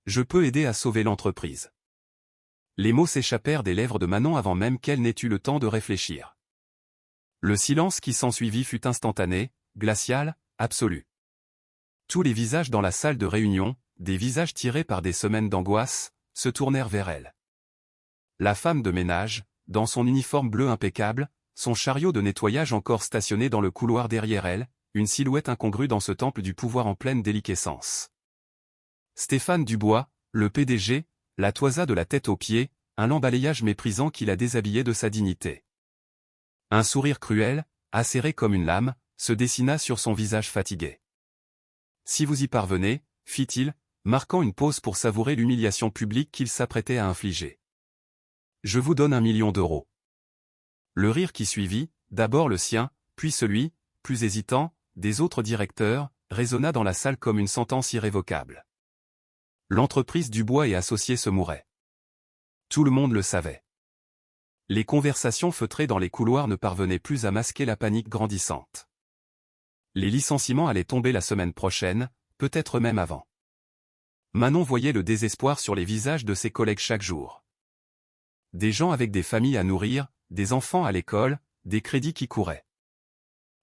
Je peux aider à sauver l'entreprise. Les mots s'échappèrent des lèvres de Manon avant même qu'elle n'ait eu le temps de réfléchir. Le silence qui s'ensuivit fut instantané, glacial, absolu. Tous les visages dans la salle de réunion, des visages tirés par des semaines d'angoisse, se tournèrent vers elle. La femme de ménage, dans son uniforme bleu impeccable, son chariot de nettoyage encore stationné dans le couloir derrière elle, une silhouette incongrue dans ce temple du pouvoir en pleine déliquescence. Stéphane Dubois, le PDG, la toisa de la tête aux pieds, un lambalayage méprisant qui la déshabillait de sa dignité. Un sourire cruel, acéré comme une lame, se dessina sur son visage fatigué. « Si vous y parvenez, fit-il, marquant une pause pour savourer l'humiliation publique qu'il s'apprêtait à infliger. Je vous donne 1 million d'euros. Le rire qui suivit, d'abord le sien, puis celui, plus hésitant, des autres directeurs, résonna dans la salle comme une sentence irrévocable. L'entreprise Dubois et Associés se mourait. Tout le monde le savait. Les conversations feutrées dans les couloirs ne parvenaient plus à masquer la panique grandissante. Les licenciements allaient tomber la semaine prochaine, peut-être même avant. Manon voyait le désespoir sur les visages de ses collègues chaque jour. Des gens avec des familles à nourrir, des enfants à l'école, des crédits qui couraient.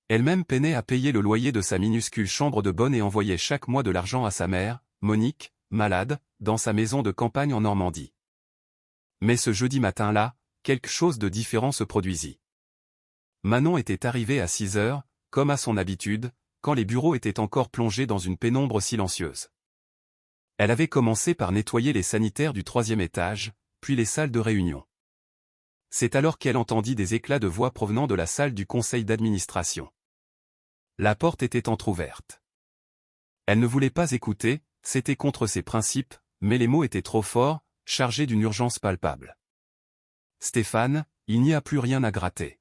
Elle-même peinait à payer le loyer de sa minuscule chambre de bonne et envoyait chaque mois de l'argent à sa mère, Monique, malade, dans sa maison de campagne en Normandie. Mais ce jeudi matin-là, quelque chose de différent se produisit. Manon était arrivée à 6 heures, comme à son habitude, quand les bureaux étaient encore plongés dans une pénombre silencieuse. Elle avait commencé par nettoyer les sanitaires du 3e étage, puis les salles de réunion. C'est alors qu'elle entendit des éclats de voix provenant de la salle du conseil d'administration. La porte était entr'ouverte. Elle ne voulait pas écouter, c'était contre ses principes, mais les mots étaient trop forts, chargés d'une urgence palpable. Stéphane, il n'y a plus rien à gratter.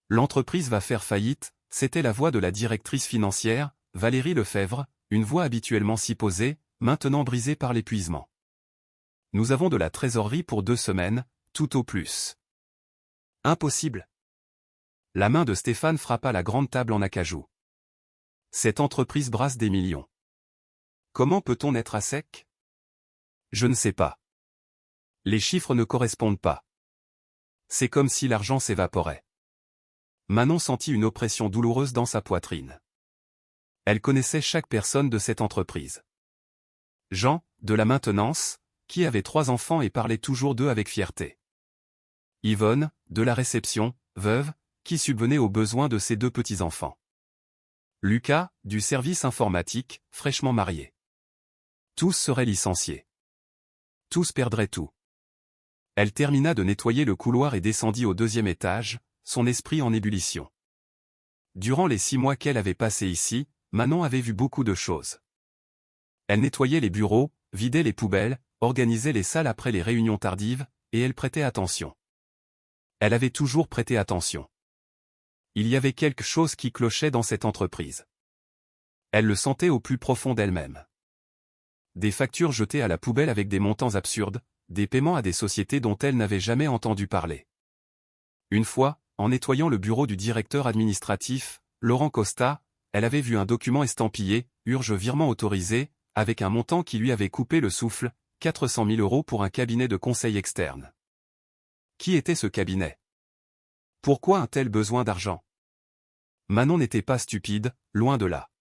L'entreprise va faire faillite, c'était la voix de la directrice financière, Valérie Lefebvre, une voix habituellement si posée, maintenant brisée par l'épuisement. Nous avons de la trésorerie pour 2 semaines, tout au plus. Impossible. La main de Stéphane frappa la grande table en acajou. Cette entreprise brasse des millions. Comment peut-on être à sec? Je ne sais pas. Les chiffres ne correspondent pas. C'est comme si l'argent s'évaporait. Manon sentit une oppression douloureuse dans sa poitrine. Elle connaissait chaque personne de cette entreprise. Jean, de la maintenance, qui avait 3 enfants et parlait toujours d'eux avec fierté. Yvonne, de la réception, veuve, qui subvenait aux besoins de ses 2 petits-enfants. Lucas, du service informatique, fraîchement marié. Tous seraient licenciés. Tous perdraient tout. Elle termina de nettoyer le couloir et descendit au 2e étage, son esprit en ébullition. Durant les 6 mois qu'elle avait passés ici, Manon avait vu beaucoup de choses. Elle nettoyait les bureaux, vidait les poubelles, organisait les salles après les réunions tardives, et elle prêtait attention. Elle avait toujours prêté attention. Il y avait quelque chose qui clochait dans cette entreprise. Elle le sentait au plus profond d'elle-même. Des factures jetées à la poubelle avec des montants absurdes, des paiements à des sociétés dont elle n'avait jamais entendu parler. Une fois, en nettoyant le bureau du directeur administratif, Laurent Costa, elle avait vu un document estampillé « Urge virement autorisé », avec un montant qui lui avait coupé le souffle, 400 000 € pour un cabinet de conseil externe. Qui était ce cabinet? Pourquoi un tel besoin d'argent? Manon n'était pas stupide, loin de là.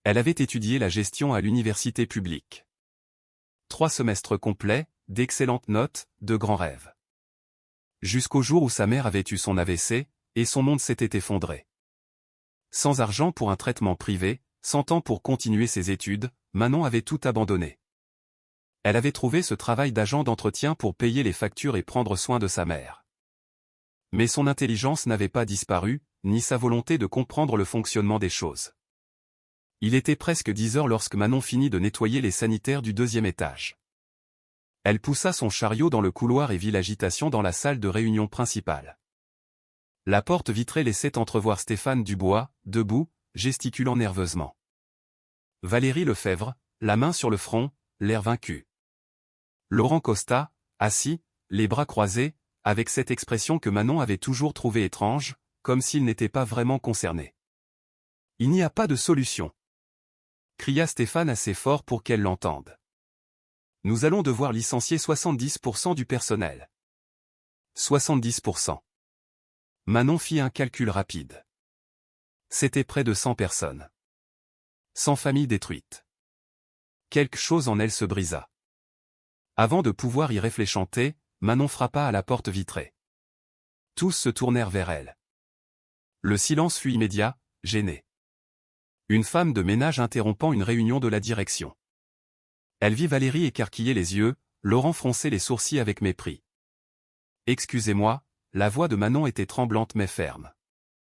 Elle avait étudié la gestion à l'université publique. 3 semestres complets, d'excellentes notes, de grands rêves. Jusqu'au jour où sa mère avait eu son AVC, et son monde s'était effondré. Sans argent pour un traitement privé, sans temps pour continuer ses études, Manon avait tout abandonné. Elle avait trouvé ce travail d'agent d'entretien pour payer les factures et prendre soin de sa mère. Mais son intelligence n'avait pas disparu, ni sa volonté de comprendre le fonctionnement des choses. Il était presque 10 heures lorsque Manon finit de nettoyer les sanitaires du 2e étage. Elle poussa son chariot dans le couloir et vit l'agitation dans la salle de réunion principale. La porte vitrée laissait entrevoir Stéphane Dubois, debout, gesticulant nerveusement. Valérie Lefebvre, la main sur le front, l'air vaincu. Laurent Costa, assis, les bras croisés, avec cette expression que Manon avait toujours trouvée étrange, comme s'il n'était pas vraiment concerné. « Il n'y a pas de solution !» cria Stéphane assez fort pour qu'elle l'entende. Nous allons devoir licencier 70% du personnel. 70%. Manon fit un calcul rapide. C'était près de 100 personnes. 100 familles détruites. Quelque chose en elle se brisa. Avant de pouvoir y réfléchir, Manon frappa à la porte vitrée. Tous se tournèrent vers elle. Le silence fut immédiat, gêné. Une femme de ménage interrompant une réunion de la direction. Elle vit Valérie écarquiller les yeux, Laurent froncer les sourcils avec mépris. « Excusez-moi », la voix de Manon était tremblante mais ferme.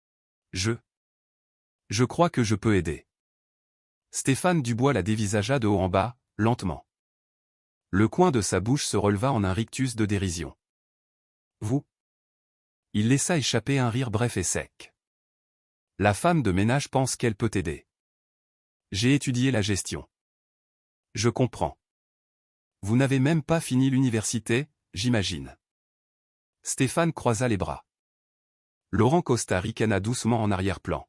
« Je crois que je peux aider. » Stéphane Dubois la dévisagea de haut en bas, lentement. Le coin de sa bouche se releva en un rictus de dérision. « Vous ?» Il laissa échapper un rire bref et sec. « La femme de ménage pense qu'elle peut aider. J'ai étudié la gestion. Je comprends. Vous n'avez même pas fini l'université, j'imagine. » Stéphane croisa les bras. Laurent Costa ricana doucement en arrière-plan.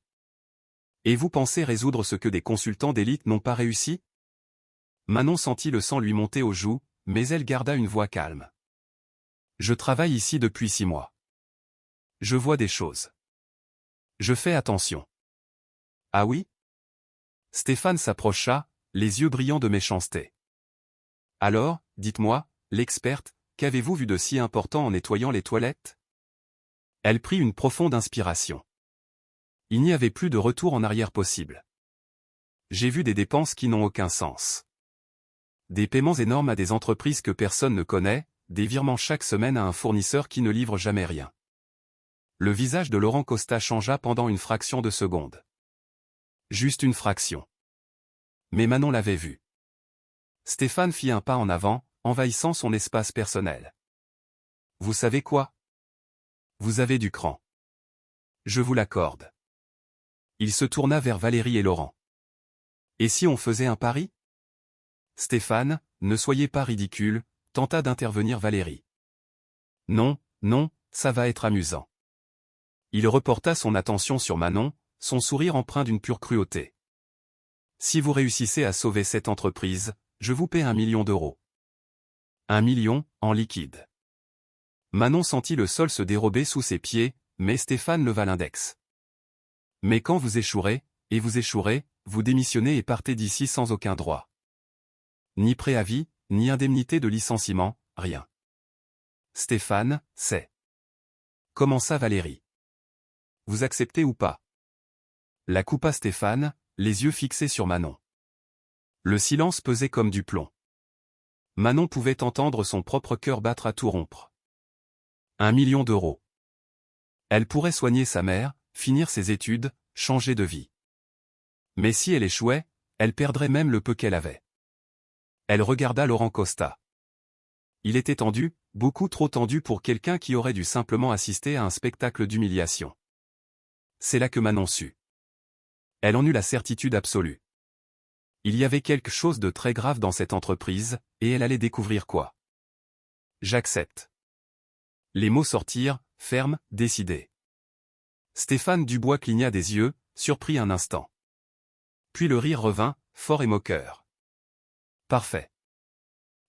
« Et vous pensez résoudre ce que des consultants d'élite n'ont pas réussi ?» Manon sentit le sang lui monter aux joues, mais elle garda une voix calme. « Je travaille ici depuis 6 mois. Je vois des choses. Je fais attention. » « Ah oui ?» Stéphane s'approcha, les yeux brillants de méchanceté. « Alors, dites-moi, l'experte, qu'avez-vous vu de si important en nettoyant les toilettes ?» Elle prit une profonde inspiration. Il n'y avait plus de retour en arrière possible. « J'ai vu des dépenses qui n'ont aucun sens. Des paiements énormes à des entreprises que personne ne connaît, des virements chaque semaine à un fournisseur qui ne livre jamais rien. » Le visage de Laurent Costa changea pendant une fraction de seconde. Juste une fraction. Mais Manon l'avait vu. Stéphane fit un pas en avant, envahissant son espace personnel. « Vous savez quoi ? Vous avez du cran. Je vous l'accorde. » Il se tourna vers Valérie et Laurent. « Et si on faisait un pari ?» Stéphane, ne soyez pas ridicule, tenta d'intervenir Valérie. « Non, non, ça va être amusant. » Il reporta son attention sur Manon, son sourire empreint d'une pure cruauté. « Si vous réussissez à sauver cette entreprise, je vous paie 1 million d'euros. 1 million, en liquide. » Manon sentit le sol se dérober sous ses pieds, mais Stéphane leva l'index. « Mais quand vous échouerez, et vous échouerez, vous démissionnez et partez d'ici sans aucun droit. Ni préavis, ni indemnité de licenciement, rien. » Stéphane, c'est. Commença Valérie. « Vous acceptez ou pas ?» La coupa Stéphane, les yeux fixés sur Manon. Le silence pesait comme du plomb. Manon pouvait entendre son propre cœur battre à tout rompre. 1 million d'euros. Elle pourrait soigner sa mère, finir ses études, changer de vie. Mais si elle échouait, elle perdrait même le peu qu'elle avait. Elle regarda Laurent Costa. Il était tendu, beaucoup trop tendu pour quelqu'un qui aurait dû simplement assister à un spectacle d'humiliation. C'est là que Manon sut. Elle en eut la certitude absolue. Il y avait quelque chose de très grave dans cette entreprise, et elle allait découvrir quoi. « J'accepte. » Les mots sortirent, fermes, décidés. Stéphane Dubois cligna des yeux, surpris un instant. Puis le rire revint, fort et moqueur. « Parfait.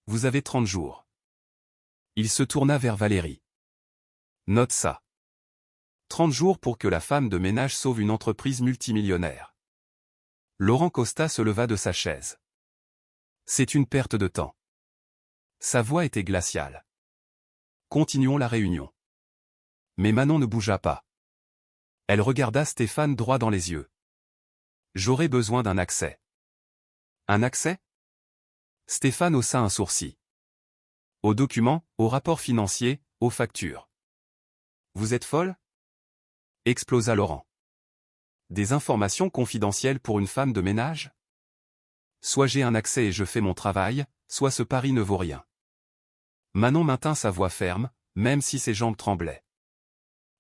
Vous avez 30 jours. » Il se tourna vers Valérie. « Note ça. 30 jours pour que la femme de ménage sauve une entreprise multimillionnaire. » Laurent Costa se leva de sa chaise. « C'est une perte de temps. » Sa voix était glaciale. « Continuons la réunion. » Mais Manon ne bougea pas. Elle regarda Stéphane droit dans les yeux. « J'aurais besoin d'un accès. » « Un accès ?» Stéphane haussa un sourcil. « Aux documents, aux rapports financiers, aux factures. »« Vous êtes folle ?» explosa Laurent. « Des informations confidentielles pour une femme de ménage ? Soit j'ai un accès et je fais mon travail, soit ce pari ne vaut rien. » Manon maintint sa voix ferme, même si ses jambes tremblaient.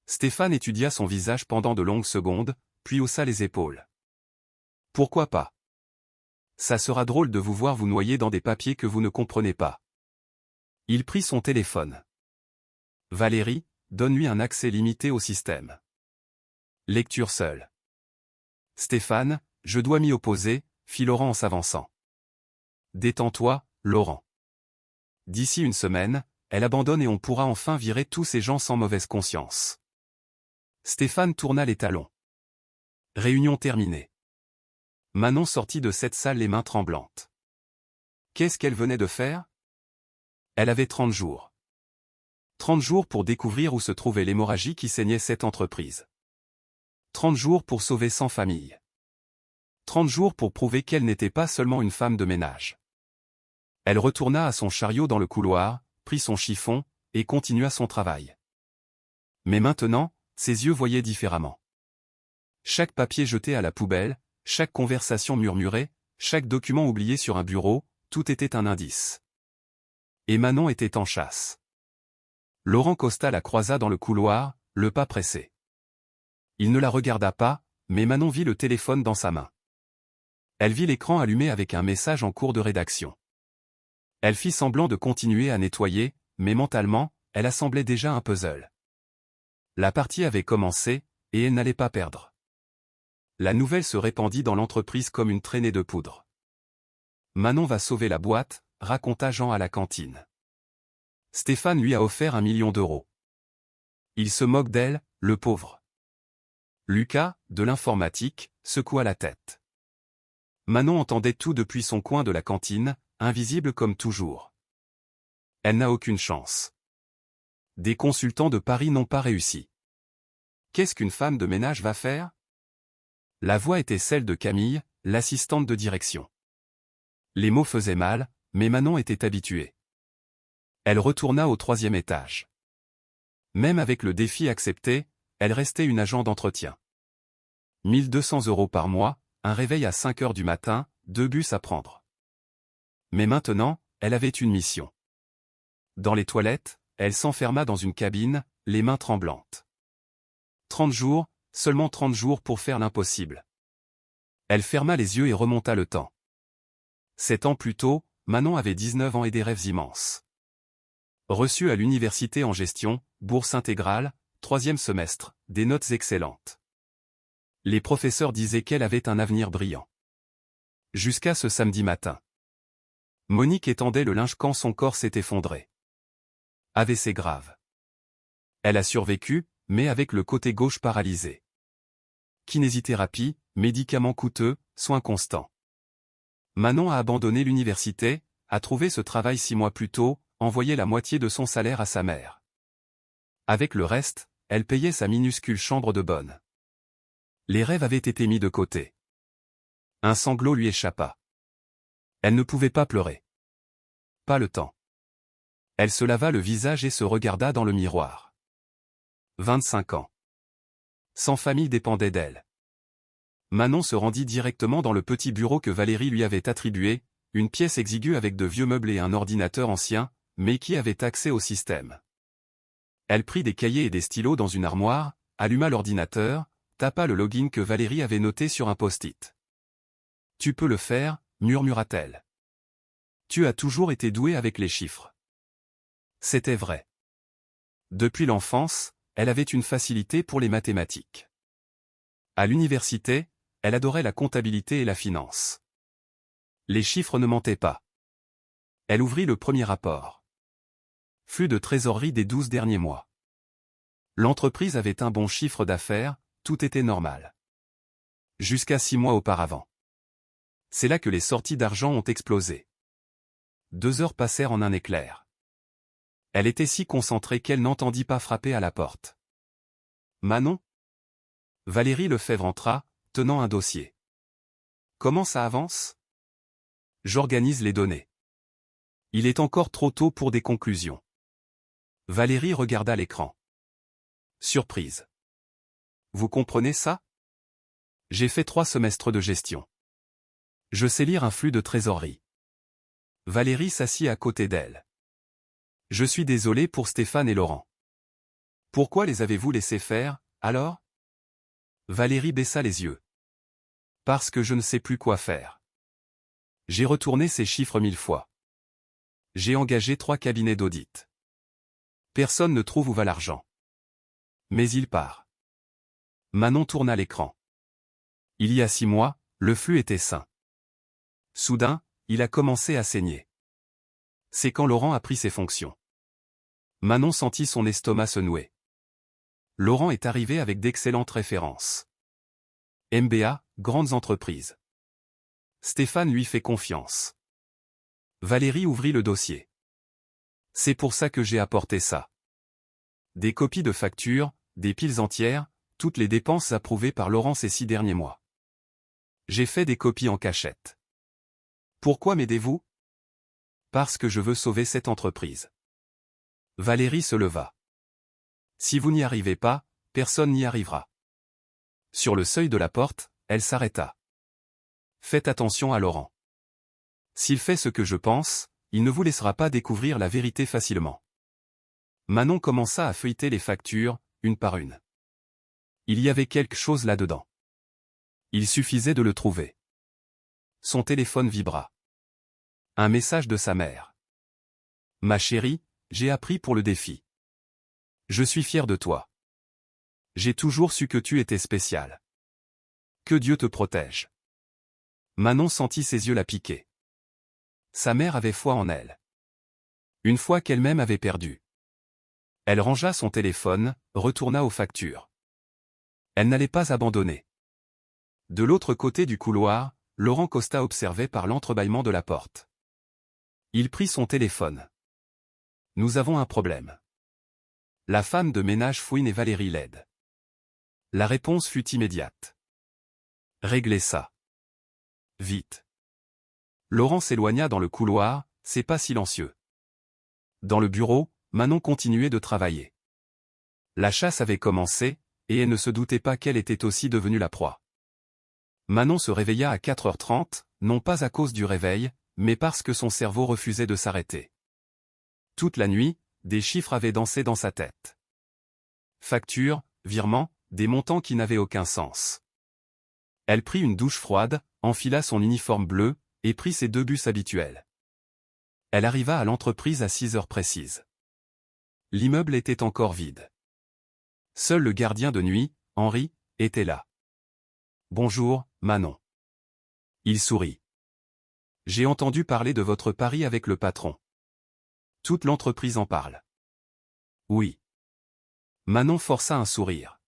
Stéphane étudia son visage pendant de longues secondes, puis haussa les épaules. « Pourquoi pas ? Ça sera drôle de vous voir vous noyer dans des papiers que vous ne comprenez pas. » Il prit son téléphone. « Valérie, donne-lui un accès limité au système. Lecture seule. »« Stéphane, je dois m'y opposer, » fit Laurent en s'avançant. « Détends-toi, Laurent. D'ici une semaine, elle abandonne et on pourra enfin virer tous ces gens sans mauvaise conscience. Stéphane tourna les talons. Réunion terminée. Manon sortit de cette salle les mains tremblantes. Qu'est-ce qu'elle venait de faire? Elle avait 30 jours. 30 jours pour découvrir où se trouvait l'hémorragie qui saignait cette entreprise. 30 jours pour sauver 100 familles. 30 jours pour prouver qu'elle n'était pas seulement une femme de ménage. Elle retourna à son chariot dans le couloir, prit son chiffon, et continua son travail. Mais maintenant, ses yeux voyaient différemment. Chaque papier jeté à la poubelle, chaque conversation murmurée, chaque document oublié sur un bureau, tout était un indice. Et Manon était en chasse. Laurent Costa la croisa dans le couloir, le pas pressé. Il ne la regarda pas, mais Manon vit le téléphone dans sa main. Elle vit l'écran allumé avec un message en cours de rédaction. Elle fit semblant de continuer à nettoyer, mais mentalement, elle assemblait déjà un puzzle. La partie avait commencé, et elle n'allait pas perdre. La nouvelle se répandit dans l'entreprise comme une traînée de poudre. Manon va sauver la boîte, raconta Jean à la cantine. Stéphane lui a offert 1 million d'euros. Il se moque d'elle, le pauvre. Lucas, de l'informatique, secoua la tête. Manon entendait tout depuis son coin de la cantine, invisible comme toujours. Elle n'a aucune chance. Des consultants de Paris n'ont pas réussi. Qu'est-ce qu'une femme de ménage va faire? La voix était celle de Camille, l'assistante de direction. Les mots faisaient mal, mais Manon était habituée. Elle retourna au 3e étage. Même avec le défi accepté, elle restait une agent d'entretien. 1 200 € par mois, un réveil à 5 heures du matin, 2 bus à prendre. Mais maintenant, elle avait une mission. Dans les toilettes, elle s'enferma dans une cabine, les mains tremblantes. 30 jours, seulement 30 jours pour faire l'impossible. Elle ferma les yeux et remonta le temps. 7 ans plus tôt, Manon avait 19 ans et des rêves immenses. Reçue à l'université en gestion, bourse intégrale, 3e semestre, des notes excellentes. Les professeurs disaient qu'elle avait un avenir brillant. Jusqu'à ce samedi matin. Monique étendait le linge quand son corps s'est effondré. AVC grave. Elle a survécu, mais avec le côté gauche paralysé. Kinésithérapie, médicaments coûteux, soins constants. Manon a abandonné l'université, a trouvé ce travail 6 mois plus tôt, envoyé la moitié de son salaire à sa mère. Avec le reste, elle payait sa minuscule chambre de bonne. Les rêves avaient été mis de côté. Un sanglot lui échappa. Elle ne pouvait pas pleurer. Pas le temps. Elle se lava le visage et se regarda dans le miroir. 25 ans. 100 familles dépendaient d'elle. Manon se rendit directement dans le petit bureau que Valérie lui avait attribué, une pièce exiguë avec de vieux meubles et un ordinateur ancien, mais qui avait accès au système. Elle prit des cahiers et des stylos dans une armoire, alluma l'ordinateur, tapa le login que Valérie avait noté sur un post-it. « Tu peux le faire », murmura-t-elle. « Tu as toujours été douée avec les chiffres. » C'était vrai. Depuis l'enfance, elle avait une facilité pour les mathématiques. À l'université, elle adorait la comptabilité et la finance. Les chiffres ne mentaient pas. Elle ouvrit le premier rapport. Flux de trésorerie des 12 derniers mois. L'entreprise avait un bon chiffre d'affaires, tout était normal. Jusqu'à 6 mois auparavant. C'est là que les sorties d'argent ont explosé. 2 heures passèrent en un éclair. Elle était si concentrée qu'elle n'entendit pas frapper à la porte. Manon? Valérie Lefebvre entra, tenant un dossier. Comment ça avance? J'organise les données. Il est encore trop tôt pour des conclusions. Valérie regarda l'écran. Surprise. Vous comprenez ça? J'ai fait 3 semestres de gestion. Je sais lire un flux de trésorerie. Valérie s'assit à côté d'elle. Je suis désolé pour Stéphane et Laurent. Pourquoi les avez-vous laissés faire, alors? Valérie baissa les yeux. Parce que je ne sais plus quoi faire. J'ai retourné ces chiffres 1000 fois. J'ai engagé 3 cabinets d'audit. Personne ne trouve où va l'argent. Mais il part. Manon tourna l'écran. Il y a 6 mois, le flux était sain. Soudain, il a commencé à saigner. C'est quand Laurent a pris ses fonctions. Manon sentit son estomac se nouer. Laurent est arrivé avec d'excellentes références. MBA, grandes entreprises. Stéphane lui fait confiance. Valérie ouvrit le dossier. C'est pour ça que j'ai apporté ça. Des copies de factures, des piles entières, toutes les dépenses approuvées par Laurent ces 6 derniers mois. J'ai fait des copies en cachette. Pourquoi m'aidez-vous? Parce que je veux sauver cette entreprise. Valérie se leva. Si vous n'y arrivez pas, personne n'y arrivera. Sur le seuil de la porte, elle s'arrêta. Faites attention à Laurent. S'il fait ce que je pense, il ne vous laissera pas découvrir la vérité facilement. Manon commença à feuilleter les factures, une par une. Il y avait quelque chose là-dedans. Il suffisait de le trouver. Son téléphone vibra. Un message de sa mère. Ma chérie, j'ai appris pour le défi. Je suis fier de toi. J'ai toujours su que tu étais spécial. Que Dieu te protège. Manon sentit ses yeux la piquer. Sa mère avait foi en elle. Une foi qu'elle-même avait perdue. Elle rangea son téléphone, retourna aux factures. Elle n'allait pas abandonner. De l'autre côté du couloir, Laurent Costa observait par l'entrebâillement de la porte. Il prit son téléphone. Nous avons un problème. La femme de ménage fouine et Valérie l'aide. La réponse fut immédiate. Réglez ça. Vite. Laurent s'éloigna dans le couloir, ses pas silencieux. Dans le bureau, Manon continuait de travailler. La chasse avait commencé, et elle ne se doutait pas qu'elle était aussi devenue la proie. Manon se réveilla à 4h30, non pas à cause du réveil, mais parce que son cerveau refusait de s'arrêter. Toute la nuit, des chiffres avaient dansé dans sa tête. Factures, virements, des montants qui n'avaient aucun sens. Elle prit une douche froide, enfila son uniforme bleu, et prit ses 2 bus habituels. Elle arriva à l'entreprise à 6 heures précises. L'immeuble était encore vide. Seul le gardien de nuit, Henri, était là. Bonjour, Manon. Il sourit. J'ai entendu parler de votre pari avec le patron. Toute l'entreprise en parle. Oui. Manon força un sourire.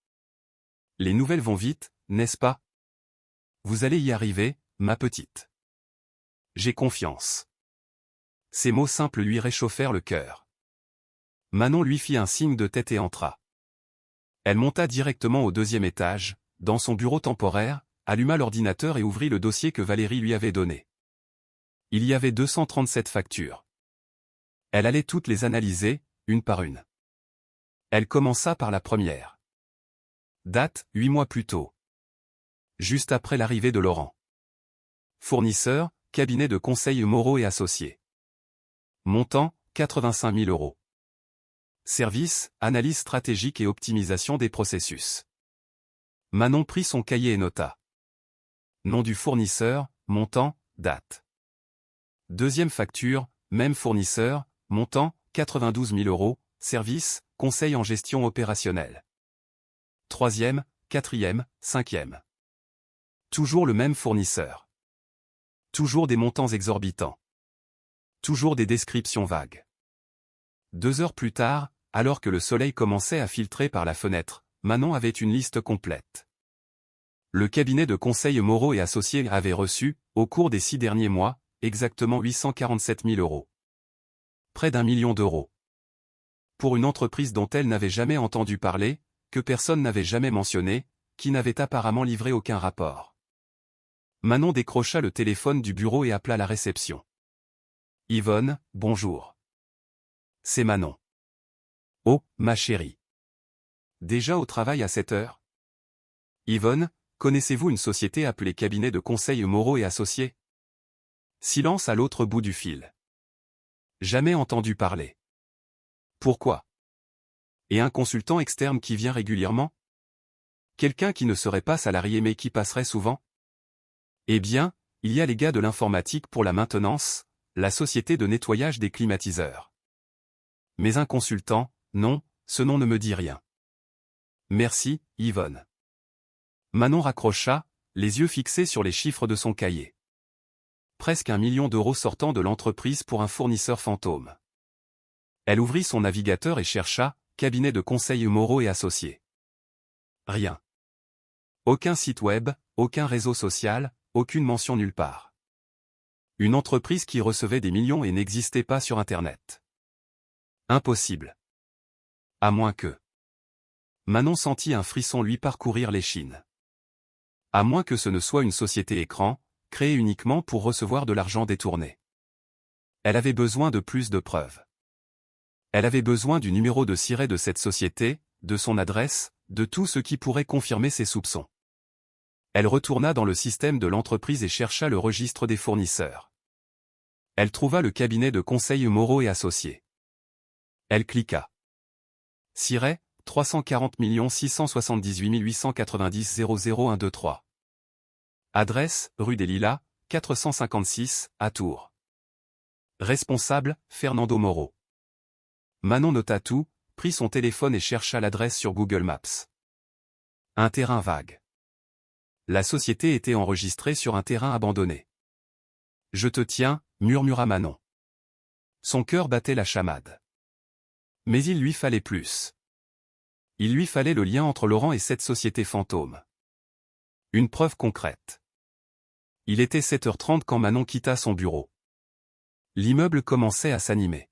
Les nouvelles vont vite, n'est-ce pas? Vous allez y arriver, ma petite. J'ai confiance. Ces mots simples lui réchauffèrent le cœur. Manon lui fit un signe de tête et entra. Elle monta directement au 2e étage, dans son bureau temporaire, alluma l'ordinateur et ouvrit le dossier que Valérie lui avait donné. Il y avait 237 factures. Elle allait toutes les analyser, une par une. Elle commença par la première. Date, 8 mois plus tôt. Juste après l'arrivée de Laurent. Fournisseur, cabinet de conseil Moreau et associés. Montant, 85 000 euros. Service, analyse stratégique et optimisation des processus. Manon prit son cahier et nota. Nom du fournisseur, montant, date. 2e facture, même fournisseur, montant, 92 000 euros, service, conseil en gestion opérationnelle. 3e, 4e, 5e. Toujours le même fournisseur. Toujours des montants exorbitants. Toujours des descriptions vagues. 2 heures plus tard, alors que le soleil commençait à filtrer par la fenêtre, Manon avait une liste complète. Le cabinet de conseil Moreau et associés avait reçu, au cours des 6 derniers mois, exactement 847 000 euros. Près d'1 million d'euros. Pour une entreprise dont elle n'avait jamais entendu parler, que personne n'avait jamais mentionné, qui n'avait apparemment livré aucun rapport. Manon décrocha le téléphone du bureau et appela la réception. Yvonne, bonjour. C'est Manon. Oh, ma chérie. Déjà au travail à 7 heures? Yvonne, connaissez-vous une société appelée cabinet de conseil Moreau et associés? Silence à l'autre bout du fil. Jamais entendu parler. Pourquoi? Et un consultant externe qui vient régulièrement? Quelqu'un qui ne serait pas salarié mais qui passerait souvent? Eh bien, il y a les gars de l'informatique pour la maintenance, la société de nettoyage des climatiseurs. Mais un consultant, non, ce nom ne me dit rien. Merci, Yvonne. Manon raccrocha, les yeux fixés sur les chiffres de son cahier. presque 1 million d'euros sortant de l'entreprise pour un fournisseur fantôme. Elle ouvrit son navigateur et chercha « cabinet de conseil Moreau et associés ». Rien. Aucun site web, aucun réseau social, aucune mention nulle part. Une entreprise qui recevait des millions et n'existait pas sur Internet. Impossible. À moins que... Manon sentit un frisson lui parcourir l'échine. À moins que ce ne soit une société écran, créée uniquement pour recevoir de l'argent détourné. Elle avait besoin de plus de preuves. Elle avait besoin du numéro de siret de cette société, de son adresse, de tout ce qui pourrait confirmer ses soupçons. Elle retourna dans le système de l'entreprise et chercha le registre des fournisseurs. Elle trouva le cabinet de conseil Moreau et associés. Elle cliqua. Siret, 340 678 890 00123. Adresse, rue des Lilas, 456, à Tours. Responsable, Fernando Moreau. Manon nota tout, prit son téléphone et chercha l'adresse sur Google Maps. Un terrain vague. La société était enregistrée sur un terrain abandonné. « Je te tiens », murmura Manon. Son cœur battait la chamade. Mais il lui fallait plus. Il lui fallait le lien entre Laurent et cette société fantôme. Une preuve concrète. Il était 7h30 quand Manon quitta son bureau. L'immeuble commençait à s'animer.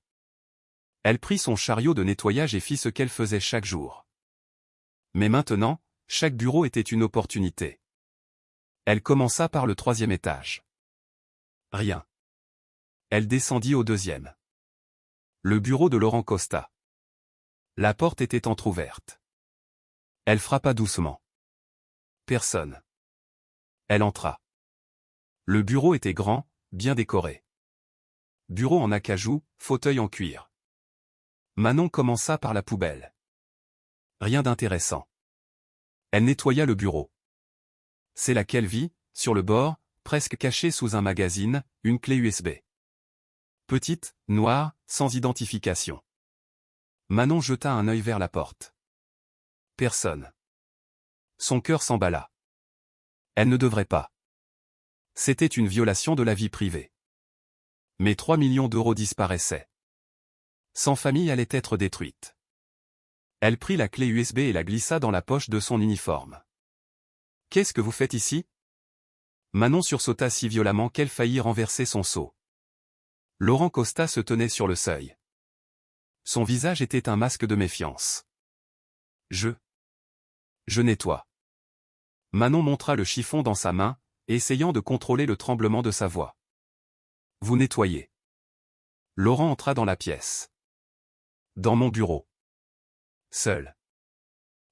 Elle prit son chariot de nettoyage et fit ce qu'elle faisait chaque jour. Mais maintenant, chaque bureau était une opportunité. Elle commença par le 3e étage. Rien. Elle descendit au 2e. Le bureau de Laurent Costa. La porte était entr'ouverte. Elle frappa doucement. Personne. Elle entra. Le bureau était grand, bien décoré. Bureau en acajou, fauteuil en cuir. Manon commença par la poubelle. Rien d'intéressant. Elle nettoya le bureau. C'est là qu'elle vit, sur le bord, presque cachée sous un magazine, une clé USB. Petite, noire, sans identification. Manon jeta un œil vers la porte. Personne. Son cœur s'emballa. Elle ne devrait pas. C'était une violation de la vie privée. Mais 3 millions d'euros disparaissaient. Sa famille allait être détruite. Elle prit la clé USB et la glissa dans la poche de son uniforme. « Qu'est-ce que vous faites ici ?» Manon sursauta si violemment qu'elle faillit renverser son seau. Laurent Costa se tenait sur le seuil. Son visage était un masque de méfiance. « Je nettoie. » Manon montra le chiffon dans sa main, essayant de contrôler le tremblement de sa voix. « Vous nettoyez. » Laurent entra dans la pièce. « Dans mon bureau. Seul.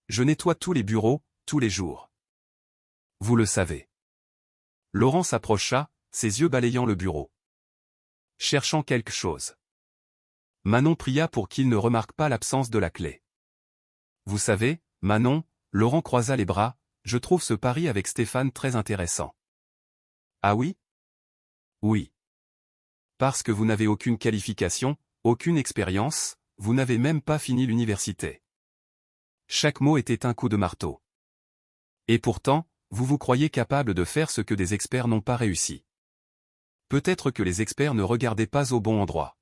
Je nettoie tous les bureaux, tous les jours. Vous le savez. » Laurent s'approcha, ses yeux balayant le bureau. Cherchant quelque chose. Manon pria pour qu'il ne remarque pas l'absence de la clé. « Vous savez, Manon », Laurent croisa les bras, « je trouve ce pari avec Stéphane très intéressant. » Ah oui ? Oui. Parce que vous n'avez aucune qualification, aucune expérience, vous n'avez même pas fini l'université. Chaque mot était un coup de marteau. Et pourtant, vous vous croyez capable de faire ce que des experts n'ont pas réussi. Peut-être que les experts ne regardaient pas au bon endroit.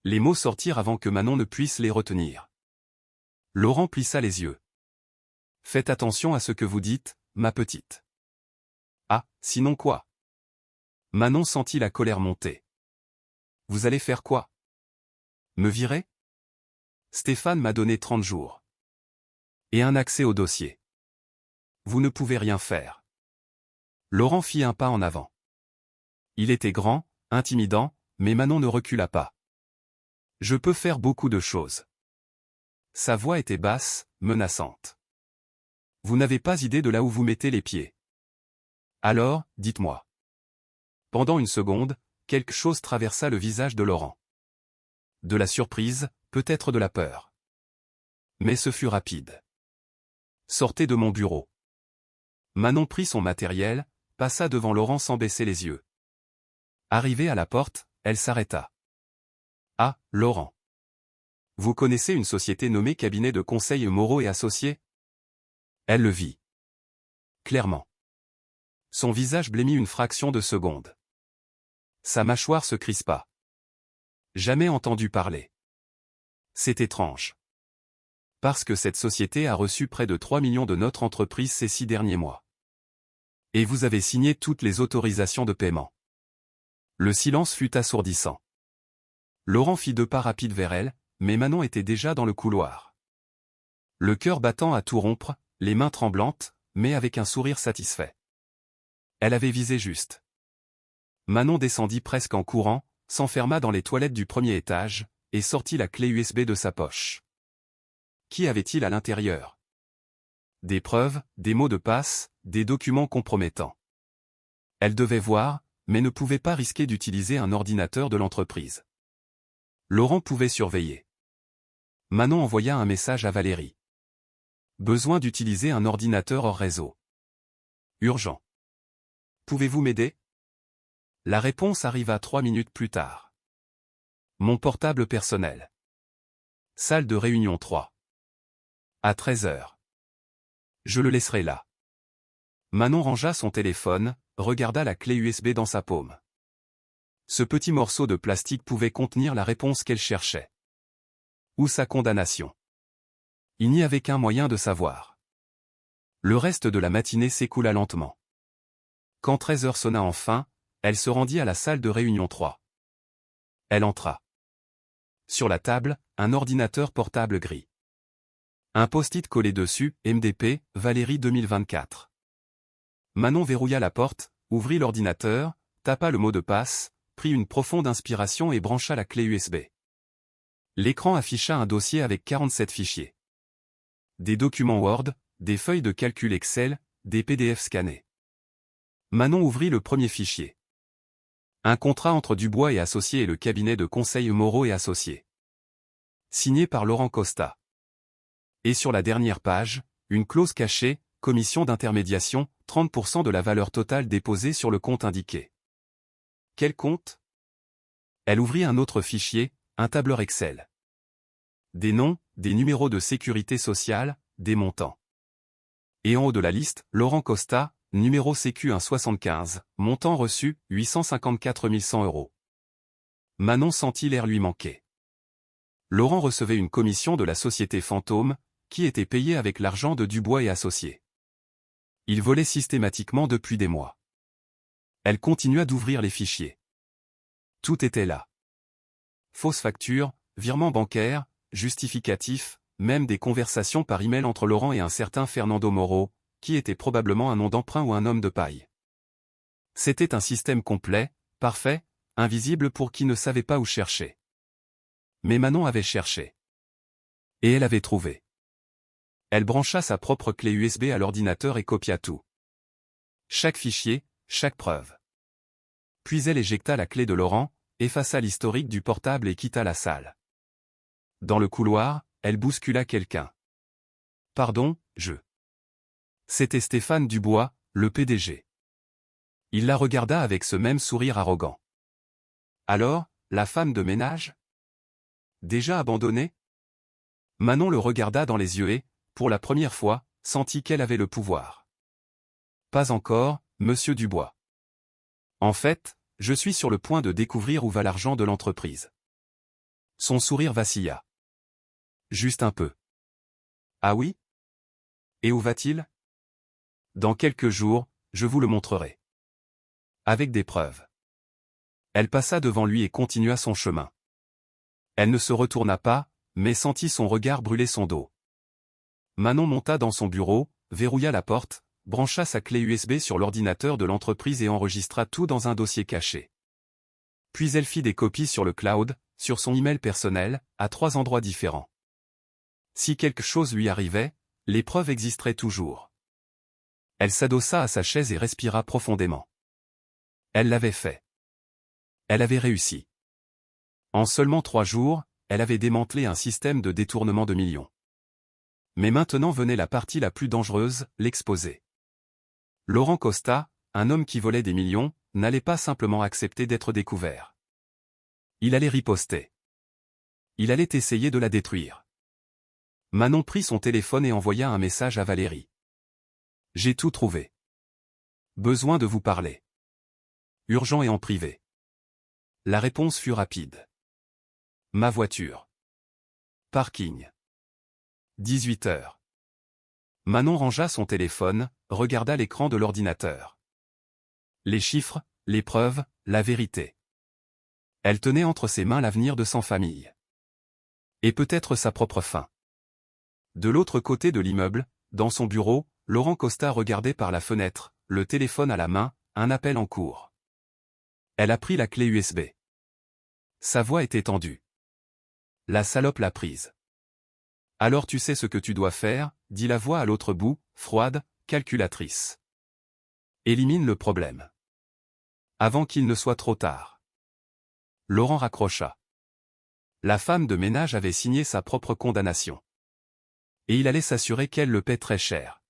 Les mots sortirent avant que Manon ne puisse les retenir. Laurent plissa les yeux. Faites attention à ce que vous dites, ma petite. Ah, sinon quoi? Manon sentit la colère monter. Vous allez faire quoi? Me virer? Stéphane m'a donné 30 jours. Et un accès au dossier. Vous ne pouvez rien faire. Laurent fit un pas en avant. Il était grand, intimidant, mais Manon ne recula pas. Je peux faire beaucoup de choses. Sa voix était basse, menaçante. Vous n'avez pas idée de là où vous mettez les pieds. Alors, dites-moi. Pendant une seconde, quelque chose traversa le visage de Laurent. De la surprise, peut-être de la peur. Mais ce fut rapide. Sortez de mon bureau. Manon prit son matériel, passa devant Laurent sans baisser les yeux. Arrivée à la porte, elle s'arrêta. Ah, Laurent. Vous connaissez une société nommée Cabinet de conseil Moreau et associés? Elle le vit. Clairement. Son visage blêmit une fraction de seconde. Sa mâchoire se crispa. Jamais entendu parler. C'est étrange. Parce que cette société a reçu près de 3 millions de notre entreprise ces 6 derniers mois. Et vous avez signé toutes les autorisations de paiement. Le silence fut assourdissant. Laurent fit 2 pas rapides vers elle, mais Manon était déjà dans le couloir. Le cœur battant à tout rompre, les mains tremblantes, mais avec un sourire satisfait. Elle avait visé juste. Manon descendit presque en courant, s'enferma dans les toilettes du premier étage, et sortit la clé USB de sa poche. Qu'y avait-il à l'intérieur? Des preuves, des mots de passe, des documents compromettants. Elle devait voir, mais ne pouvait pas risquer d'utiliser un ordinateur de l'entreprise. Laurent pouvait surveiller. Manon envoya un message à Valérie. Besoin d'utiliser un ordinateur hors réseau. Urgent. Pouvez-vous m'aider? La réponse arriva 3 minutes plus tard. Mon portable personnel. Salle de réunion 3. À 13h. Je le laisserai là. Manon rangea son téléphone, regarda la clé USB dans sa paume. Ce petit morceau de plastique pouvait contenir la réponse qu'elle cherchait. Ou sa condamnation. Il n'y avait qu'un moyen de savoir. Le reste de la matinée s'écoula lentement. Quand 13h sonna enfin, elle se rendit à la salle de réunion 3. Elle entra. Sur la table, un ordinateur portable gris. Un post-it collé dessus, MDP, Valérie 2024. Manon verrouilla la porte, ouvrit l'ordinateur, tapa le mot de passe, prit une profonde inspiration et brancha la clé USB. L'écran afficha un dossier avec 47 fichiers. Des documents Word, des feuilles de calcul Excel, des PDF scannés. Manon ouvrit le premier fichier. Un contrat entre Dubois et Associés et le cabinet de conseil Moreau et Associés. Signé par Laurent Costa. Et sur la dernière page, une clause cachée, commission d'intermédiation, 30% de la valeur totale déposée sur le compte indiqué. Quel compte? Elle ouvrit un autre fichier, un tableur Excel. Des noms, des numéros de sécurité sociale, des montants. Et en haut de la liste, Laurent Costa, numéro Sécu 175, montant reçu, 854 100 €. Manon sentit l'air lui manquer. Laurent recevait une commission de la société Fantôme, qui était payée avec l'argent de Dubois et Associés. Il volait systématiquement depuis des mois. Elle continua d'ouvrir les fichiers. Tout était là. Fausses factures, virements bancaires, justificatifs, même des conversations par email entre Laurent et un certain Fernando Moreau, qui était probablement un nom d'emprunt ou un homme de paille. C'était un système complet, parfait, invisible pour qui ne savait pas où chercher. Mais Manon avait cherché. Et elle avait trouvé. Elle brancha sa propre clé USB à l'ordinateur et copia tout. Chaque fichier, chaque preuve. Puis elle éjecta la clé de Laurent, effaça l'historique du portable et quitta la salle. Dans le couloir, elle bouscula quelqu'un. Pardon, C'était Stéphane Dubois, le PDG. Il la regarda avec ce même sourire arrogant. Alors, la femme de ménage? Déjà abandonnée? Manon le regarda dans les yeux et, pour la première fois, sentit qu'elle avait le pouvoir. Pas encore, monsieur Dubois. En fait, je suis sur le point de découvrir où va l'argent de l'entreprise. Son sourire vacilla. Juste un peu. Ah oui? Et où va-t-il? Dans quelques jours, je vous le montrerai. Avec des preuves. Elle passa devant lui et continua son chemin. Elle ne se retourna pas, mais sentit son regard brûler son dos. Manon monta dans son bureau, verrouilla la porte, brancha sa clé USB sur l'ordinateur de l'entreprise et enregistra tout dans un dossier caché. Puis elle fit des copies sur le cloud, sur son email personnel, à 3 endroits différents. Si quelque chose lui arrivait, les preuves existeraient toujours. Elle s'adossa à sa chaise et respira profondément. Elle l'avait fait. Elle avait réussi. En seulement 3 jours, elle avait démantelé un système de détournement de millions. Mais maintenant venait la partie la plus dangereuse, l'exposer. Laurent Costa, un homme qui volait des millions, n'allait pas simplement accepter d'être découvert. Il allait riposter. Il allait essayer de la détruire. Manon prit son téléphone et envoya un message à Valérie. J'ai tout trouvé. Besoin de vous parler. Urgent et en privé. La réponse fut rapide. Ma voiture. Parking. 18 heures. Manon rangea son téléphone, regarda l'écran de l'ordinateur. Les chiffres, les preuves, la vérité. Elle tenait entre ses mains l'avenir de sa famille. Et peut-être sa propre fin. De l'autre côté de l'immeuble, dans son bureau, Laurent Costa regardait par la fenêtre, le téléphone à la main, un appel en cours. Elle a pris la clé USB. Sa voix était tendue. La salope l'a prise. Alors tu sais ce que tu dois faire, dit la voix à l'autre bout, froide, calculatrice. Élimine le problème. Avant qu'il ne soit trop tard. Laurent raccrocha. La femme de ménage avait signé sa propre condamnation. Et il allait s'assurer qu'elle le paie très cher.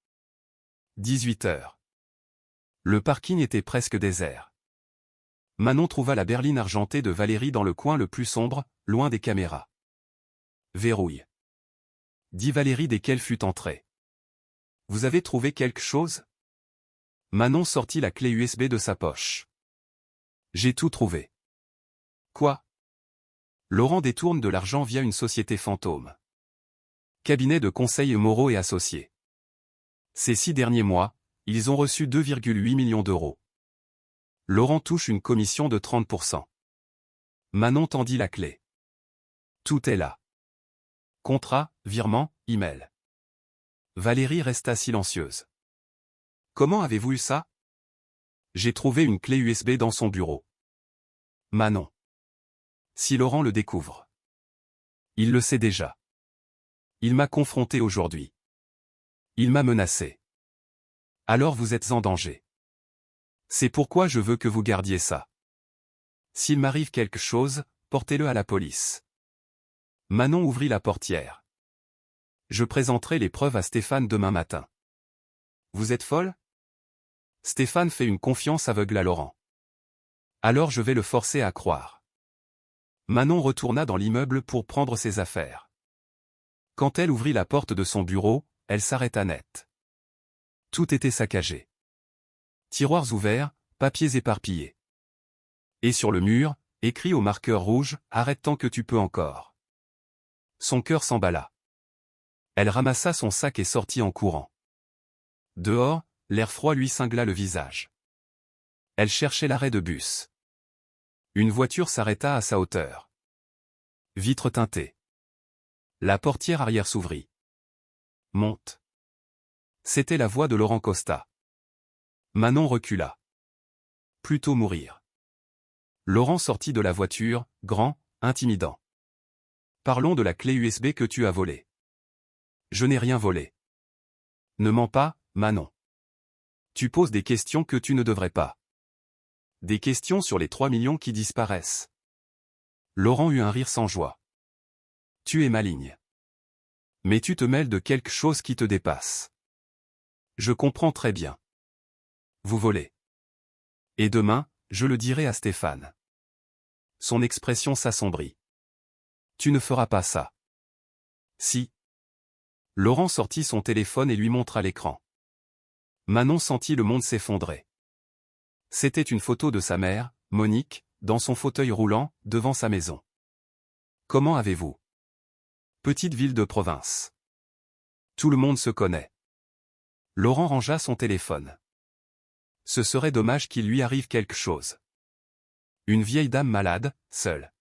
18 heures. Le parking était presque désert. Manon trouva la berline argentée de Valérie dans le coin le plus sombre, loin des caméras. Verrouille. Dit Valérie dès qu'elle fut entrée. Vous avez trouvé quelque chose? Manon sortit la clé USB de sa poche. J'ai tout trouvé. Quoi? Laurent détourne de l'argent via une société fantôme. Cabinet de conseil moraux et associés. Ces 6 derniers mois, ils ont reçu 2,8 millions d'euros. Laurent touche une commission de 30%. Manon tendit la clé. Tout est là. Contrat, virement, email. Valérie resta silencieuse. Comment avez-vous eu ça? J'ai trouvé une clé USB dans son bureau. Manon. Si Laurent le découvre. Il le sait déjà. Il m'a confronté aujourd'hui. Il m'a menacé. Alors vous êtes en danger. C'est pourquoi je veux que vous gardiez ça. S'il m'arrive quelque chose, portez-le à la police. Manon ouvrit la portière. Je présenterai les preuves à Stéphane demain matin. Vous êtes folle? Stéphane fait une confiance aveugle à Laurent. Alors je vais le forcer à croire. Manon retourna dans l'immeuble pour prendre ses affaires. Quand elle ouvrit la porte de son bureau, elle s'arrêta net. Tout était saccagé. Tiroirs ouverts, papiers éparpillés. Et sur le mur, écrit au marqueur rouge, « Arrête tant que tu peux encore ». Son cœur s'emballa. Elle ramassa son sac et sortit en courant. Dehors, l'air froid lui cingla le visage. Elle cherchait l'arrêt de bus. Une voiture s'arrêta à sa hauteur. Vitre teintée. La portière arrière s'ouvrit. Monte. C'était la voix de Laurent Costa. Manon recula. Plutôt mourir. Laurent sortit de la voiture, grand, intimidant. Parlons de la clé USB que tu as volée. Je n'ai rien volé. Ne mens pas, Manon. Tu poses des questions que tu ne devrais pas. Des questions sur les 3 millions qui disparaissent. Laurent eut un rire sans joie. Tu es maligne. Mais tu te mêles de quelque chose qui te dépasse. Je comprends très bien. Vous volez. Et demain, je le dirai à Stéphane. Son expression s'assombrit. Tu ne feras pas ça. Si. Laurent sortit son téléphone et lui montra l'écran. Manon sentit le monde s'effondrer. C'était une photo de sa mère, Monique, dans son fauteuil roulant, devant sa maison. Comment avez-vous? Petite ville de province. Tout le monde se connaît. Laurent rangea son téléphone. Ce serait dommage qu'il lui arrive quelque chose. Une vieille dame malade, seule.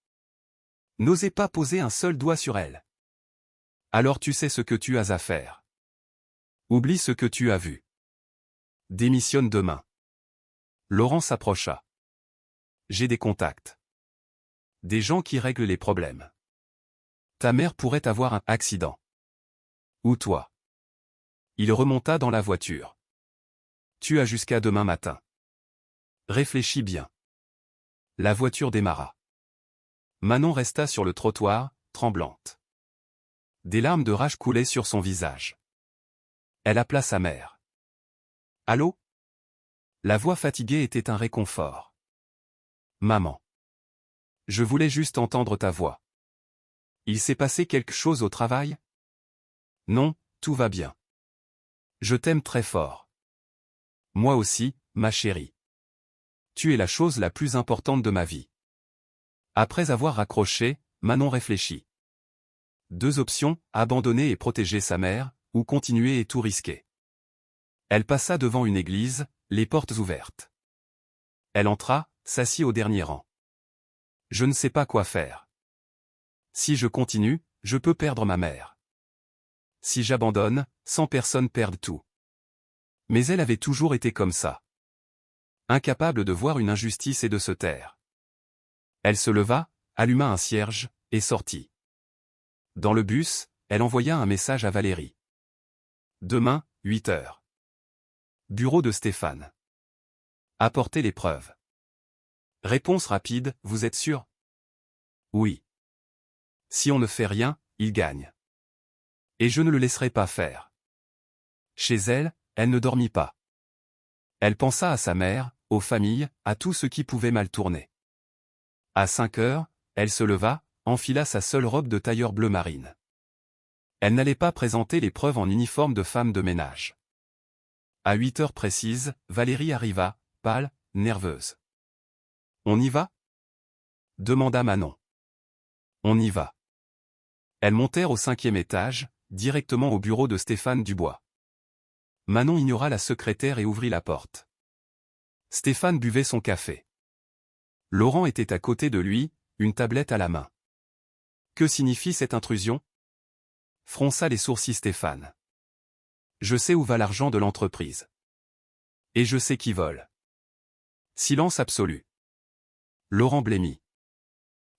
N'osez pas poser un seul doigt sur elle. Alors tu sais ce que tu as à faire. Oublie ce que tu as vu. Démissionne demain. Laurent s'approcha. J'ai des contacts. Des gens qui règlent les problèmes. Ta mère pourrait avoir un accident. Ou toi. Il remonta dans la voiture. Tu as jusqu'à demain matin. Réfléchis bien. La voiture démarra. Manon resta sur le trottoir, tremblante. Des larmes de rage coulaient sur son visage. Elle appela sa mère. Allô? La voix fatiguée était un réconfort. Maman. Je voulais juste entendre ta voix. Il s'est passé quelque chose au travail? Non, tout va bien. Je t'aime très fort. Moi aussi, ma chérie. Tu es la chose la plus importante de ma vie. Après avoir raccroché, Manon réfléchit. Deux options, abandonner et protéger sa mère, ou continuer et tout risquer. Elle passa devant une église, les portes ouvertes. Elle entra, s'assit au dernier rang. Je ne sais pas quoi faire. Si je continue, je peux perdre ma mère. Si j'abandonne, 100 personnes perdent tout. Mais elle avait toujours été comme ça. Incapable de voir une injustice et de se taire. Elle se leva, alluma un cierge, et sortit. Dans le bus, elle envoya un message à Valérie. Demain, 8 heures. Bureau de Stéphane. Apportez les preuves. Réponse rapide, vous êtes sûr? Oui. Si on ne fait rien, il gagne. Et je ne le laisserai pas faire. Chez elle, elle ne dormit pas. Elle pensa à sa mère, aux familles, à tout ce qui pouvait mal tourner. À 5 heures, elle se leva, enfila sa seule robe de tailleur bleu marine. Elle n'allait pas présenter les preuves en uniforme de femme de ménage. À 8 heures précises, Valérie arriva, pâle, nerveuse. On y va? Demanda Manon. On y va. Elles montèrent au 5e étage, directement au bureau de Stéphane Dubois. Manon ignora la secrétaire et ouvrit la porte. Stéphane buvait son café. Laurent était à côté de lui, une tablette à la main. Que signifie cette intrusion? Fronça les sourcils Stéphane. Je sais où va l'argent de l'entreprise. Et je sais qui vole. Silence absolu. Laurent blêmit.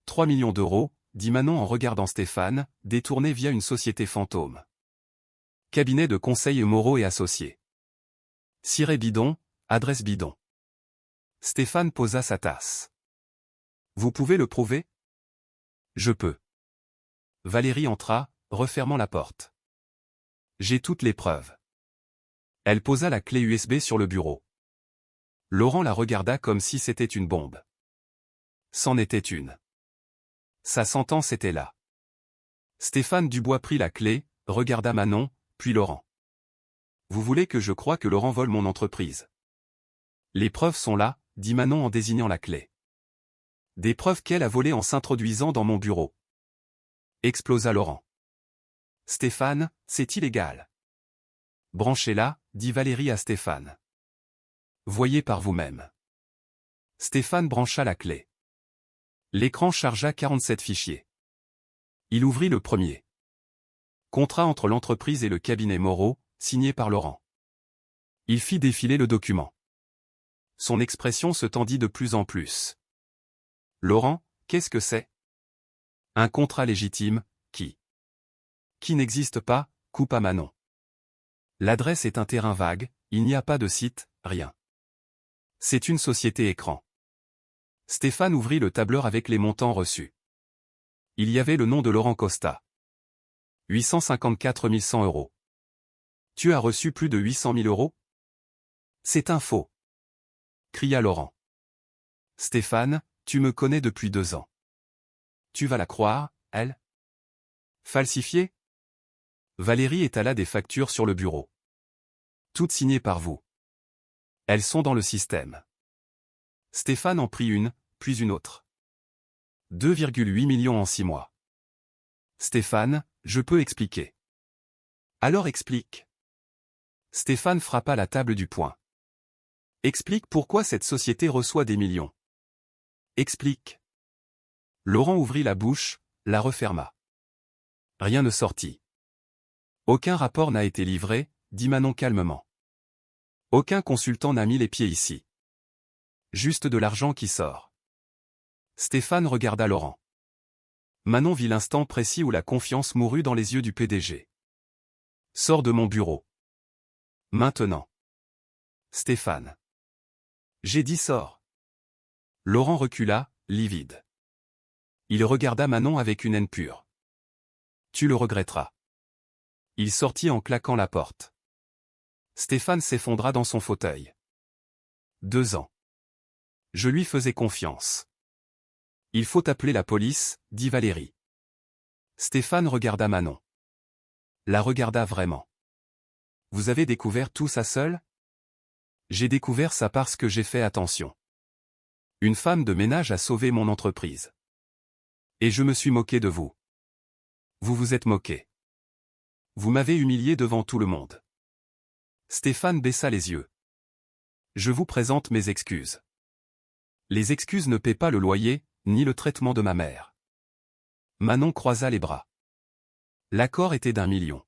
3 millions d'euros, dit Manon en regardant Stéphane, détournés via une société fantôme. Cabinet de conseil moraux et associés. Ciré bidon, adresse bidon. Stéphane posa sa tasse. Vous pouvez le prouver? Je peux. Valérie entra, refermant la porte. J'ai toutes les preuves. Elle posa la clé USB sur le bureau. Laurent la regarda comme si c'était une bombe. C'en était une. Sa sentence était là. Stéphane Dubois prit la clé, regarda Manon, puis Laurent. Vous voulez que je croie que Laurent vole mon entreprise? Les preuves sont là, dit Manon en désignant la clé. Des preuves qu'elle a volées en s'introduisant dans mon bureau. Explosa Laurent. Stéphane, c'est illégal. Branchez-la, dit Valérie à Stéphane. Voyez par vous-même. Stéphane brancha la clé. L'écran chargea 47 fichiers. Il ouvrit le premier. Contrat entre l'entreprise et le cabinet Moreau, signé par Laurent. Il fit défiler le document. Son expression se tendit de plus en plus. Laurent, qu'est-ce que c'est? Un contrat légitime, qui n'existe pas, coupa Manon. L'adresse est un terrain vague, il n'y a pas de site, rien. C'est une société écran. Stéphane ouvrit le tableur avec les montants reçus. Il y avait le nom de Laurent Costa. 854 100 euros. Tu as reçu plus de 800 000 euros? C'est un faux. Cria Laurent. Stéphane, tu me connais depuis 2 ans. Tu vas la croire, elle? Falsifiée? Valérie étala des factures sur le bureau. Toutes signées par vous. Elles sont dans le système. Stéphane en prit une, puis une autre. 2,8 millions en 6 mois. Stéphane, je peux expliquer. Alors explique. Stéphane frappa la table du poing. Explique pourquoi cette société reçoit des millions. Explique. Laurent ouvrit la bouche, la referma. Rien ne sortit. Aucun rapport n'a été livré, dit Manon calmement. Aucun consultant n'a mis les pieds ici. Juste de l'argent qui sort. Stéphane regarda Laurent. Manon vit l'instant précis où la confiance mourut dans les yeux du PDG. Sors de mon bureau. Maintenant. Stéphane. J'ai dit sors. Laurent recula, livide. Il regarda Manon avec une haine pure. Tu le regretteras. Il sortit en claquant la porte. Stéphane s'effondra dans son fauteuil. 2 ans. Je lui faisais confiance. Il faut appeler la police, dit Valérie. Stéphane regarda Manon. La regarda vraiment. Vous avez découvert tout ça seul? J'ai découvert ça parce que j'ai fait attention. Une femme de ménage a sauvé mon entreprise. Et je me suis moqué de vous. Vous vous êtes moqué. Vous m'avez humilié devant tout le monde. Stéphane baissa les yeux. Je vous présente mes excuses. Les excuses ne paient pas le loyer, ni le traitement de ma mère. Manon croisa les bras. L'accord était d'1 million.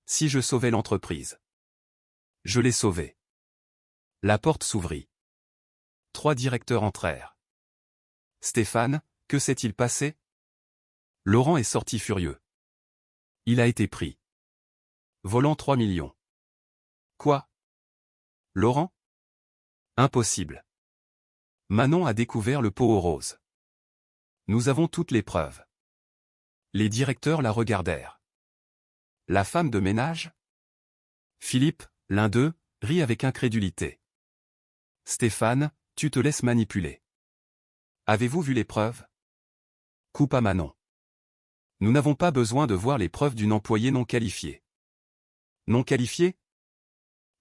Si je sauvais l'entreprise. Je l'ai sauvée. La porte s'ouvrit. 3 directeurs entrèrent. Stéphane, que s'est-il passé? Laurent est sorti furieux. Il a été pris. Volant 3 millions. Quoi? Laurent? Impossible. Manon a découvert le pot aux roses. Nous avons toutes les preuves. Les directeurs la regardèrent. La femme de ménage? Philippe, l'un d'eux, rit avec incrédulité. Stéphane, tu te laisses manipuler. Avez-vous vu les preuves? Coupa Manon. Nous n'avons pas besoin de voir les preuves d'une employée non qualifiée. Non qualifiée?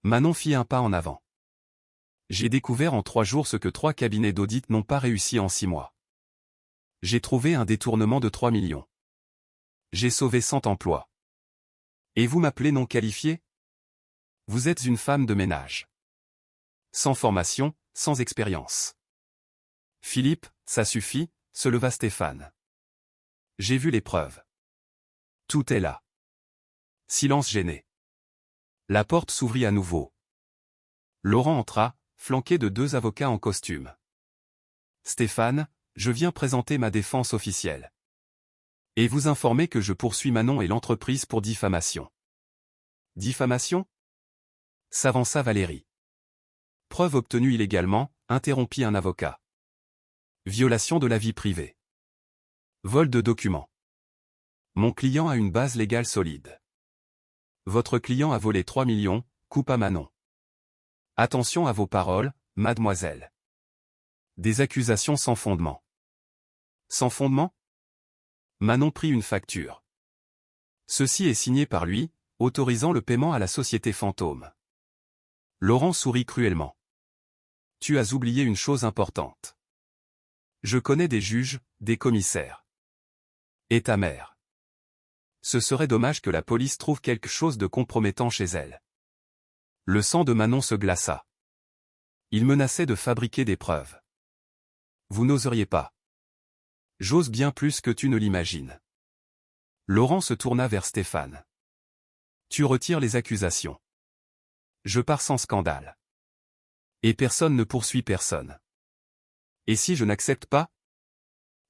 Manon fit un pas en avant. J'ai découvert en 3 jours ce que 3 cabinets d'audit n'ont pas réussi en 6 mois. J'ai trouvé un détournement de 3 millions. J'ai sauvé 100 emplois. Et vous m'appelez non qualifiée? Vous êtes une femme de ménage. Sans formation, sans expérience. Philippe, ça suffit, se leva Stéphane. J'ai vu les preuves. Tout est là. Silence gêné. La porte s'ouvrit à nouveau. Laurent entra, flanqué de 2 avocats en costume. Stéphane, je viens présenter ma défense officielle. Et vous informer que je poursuis Manon et l'entreprise pour diffamation. Diffamation? S'avança Valérie. Preuve obtenue illégalement, interrompit un avocat. Violation de la vie privée. Vol de documents. Mon client a une base légale solide. Votre client a volé 3 millions, coupa Manon. Attention à vos paroles, mademoiselle. Des accusations sans fondement. Sans fondement? Manon prit une facture. Ceci est signé par lui, autorisant le paiement à la société fantôme. Laurent sourit cruellement. Tu as oublié une chose importante. Je connais des juges, des commissaires. Et ta mère. Ce serait dommage que la police trouve quelque chose de compromettant chez elle. Le sang de Manon se glaça. Il menaçait de fabriquer des preuves. Vous n'oseriez pas. J'ose bien plus que tu ne l'imagines. Laurent se tourna vers Stéphane. Tu retires les accusations. Je pars sans scandale. Et personne ne poursuit personne. Et si je n'accepte pas?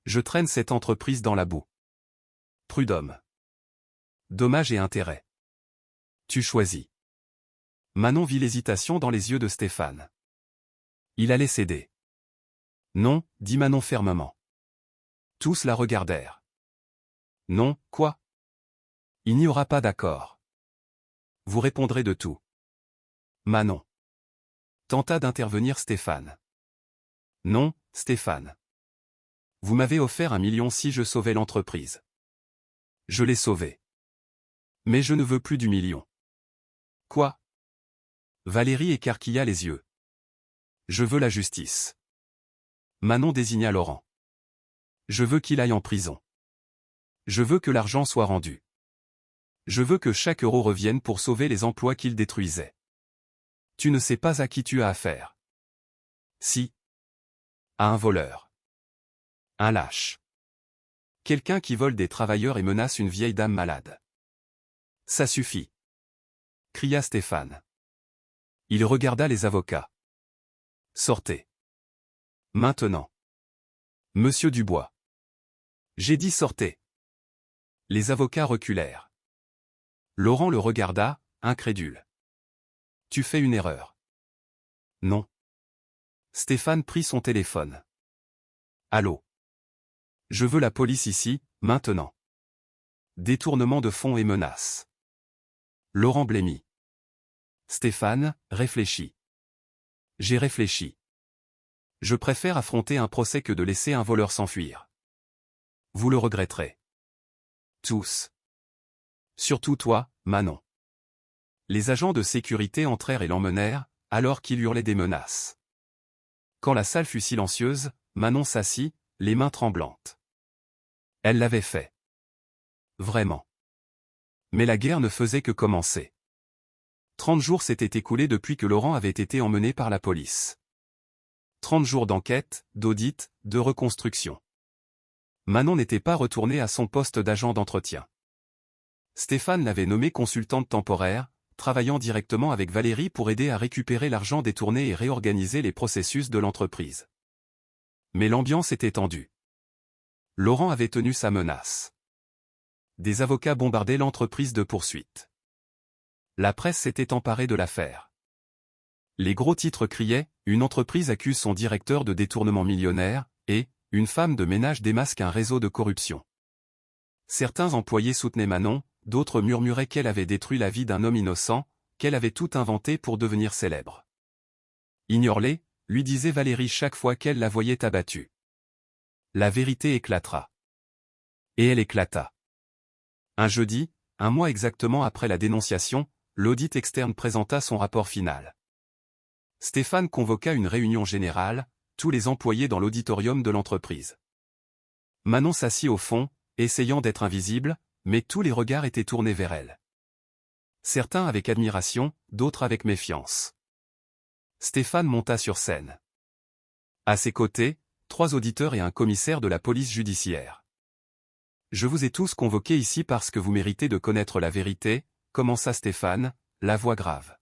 Je traîne cette entreprise dans la boue. Prud'homme. Dommages et intérêts. Tu choisis. Manon vit l'hésitation dans les yeux de Stéphane. Il allait céder. Non, dit Manon fermement. Tous la regardèrent. Non, quoi? Il n'y aura pas d'accord. Vous répondrez de tout. Manon. Tenta d'intervenir Stéphane. Non, Stéphane. Vous m'avez offert 1 million si je sauvais l'entreprise. Je l'ai sauvée. Mais je ne veux plus du million. Quoi? Valérie écarquilla les yeux. Je veux la justice. Manon désigna Laurent. Je veux qu'il aille en prison. Je veux que l'argent soit rendu. Je veux que chaque euro revienne pour sauver les emplois qu'il détruisait. Tu ne sais pas à qui tu as affaire. Si. À un voleur. Un lâche. Quelqu'un qui vole des travailleurs et menace une vieille dame malade. Ça suffit. Cria Stéphane. Il regarda les avocats. Sortez. Maintenant. Monsieur Dubois. J'ai dit sortez. Les avocats reculèrent. Laurent le regarda, incrédule. Tu fais une erreur. Non. Stéphane prit son téléphone. Allô. Je veux la police ici, maintenant. Détournement de fonds et menaces. Laurent blêmit. Stéphane, réfléchis. J'ai réfléchi. Je préfère affronter un procès que de laisser un voleur s'enfuir. Vous le regretterez. Tous. Surtout toi, Manon. Les agents de sécurité entrèrent et l'emmenèrent, alors qu'il hurlait des menaces. Quand la salle fut silencieuse, Manon s'assit, les mains tremblantes. Elle l'avait fait. Vraiment. Mais la guerre ne faisait que commencer. 30 jours s'étaient écoulés depuis que Laurent avait été emmené par la police. 30 jours d'enquête, d'audit, de reconstruction. Manon n'était pas retournée à son poste d'agent d'entretien. Stéphane l'avait nommée consultante temporaire, travaillant directement avec Valérie pour aider à récupérer l'argent détourné et réorganiser les processus de l'entreprise. Mais l'ambiance était tendue. Laurent avait tenu sa menace. Des avocats bombardaient l'entreprise de poursuites. La presse s'était emparée de l'affaire. Les gros titres criaient « Une entreprise accuse son directeur de détournement millionnaire » et « Une femme de ménage démasque un réseau de corruption ». Certains employés soutenaient Manon, d'autres murmuraient qu'elle avait détruit la vie d'un homme innocent, qu'elle avait tout inventé pour devenir célèbre. Ignore-les, lui disait Valérie chaque fois qu'elle la voyait abattue. La vérité éclatera. Et elle éclata. Un jeudi, un mois exactement après la dénonciation, l'audit externe présenta son rapport final. Stéphane convoqua une réunion générale, tous les employés dans l'auditorium de l'entreprise. Manon s'assit au fond, essayant d'être invisible, mais tous les regards étaient tournés vers elle. Certains avec admiration, d'autres avec méfiance. Stéphane monta sur scène. À ses côtés, 3 auditeurs et un commissaire de la police judiciaire. « Je vous ai tous convoqués ici parce que vous méritez de connaître la vérité », commença Stéphane, la voix grave.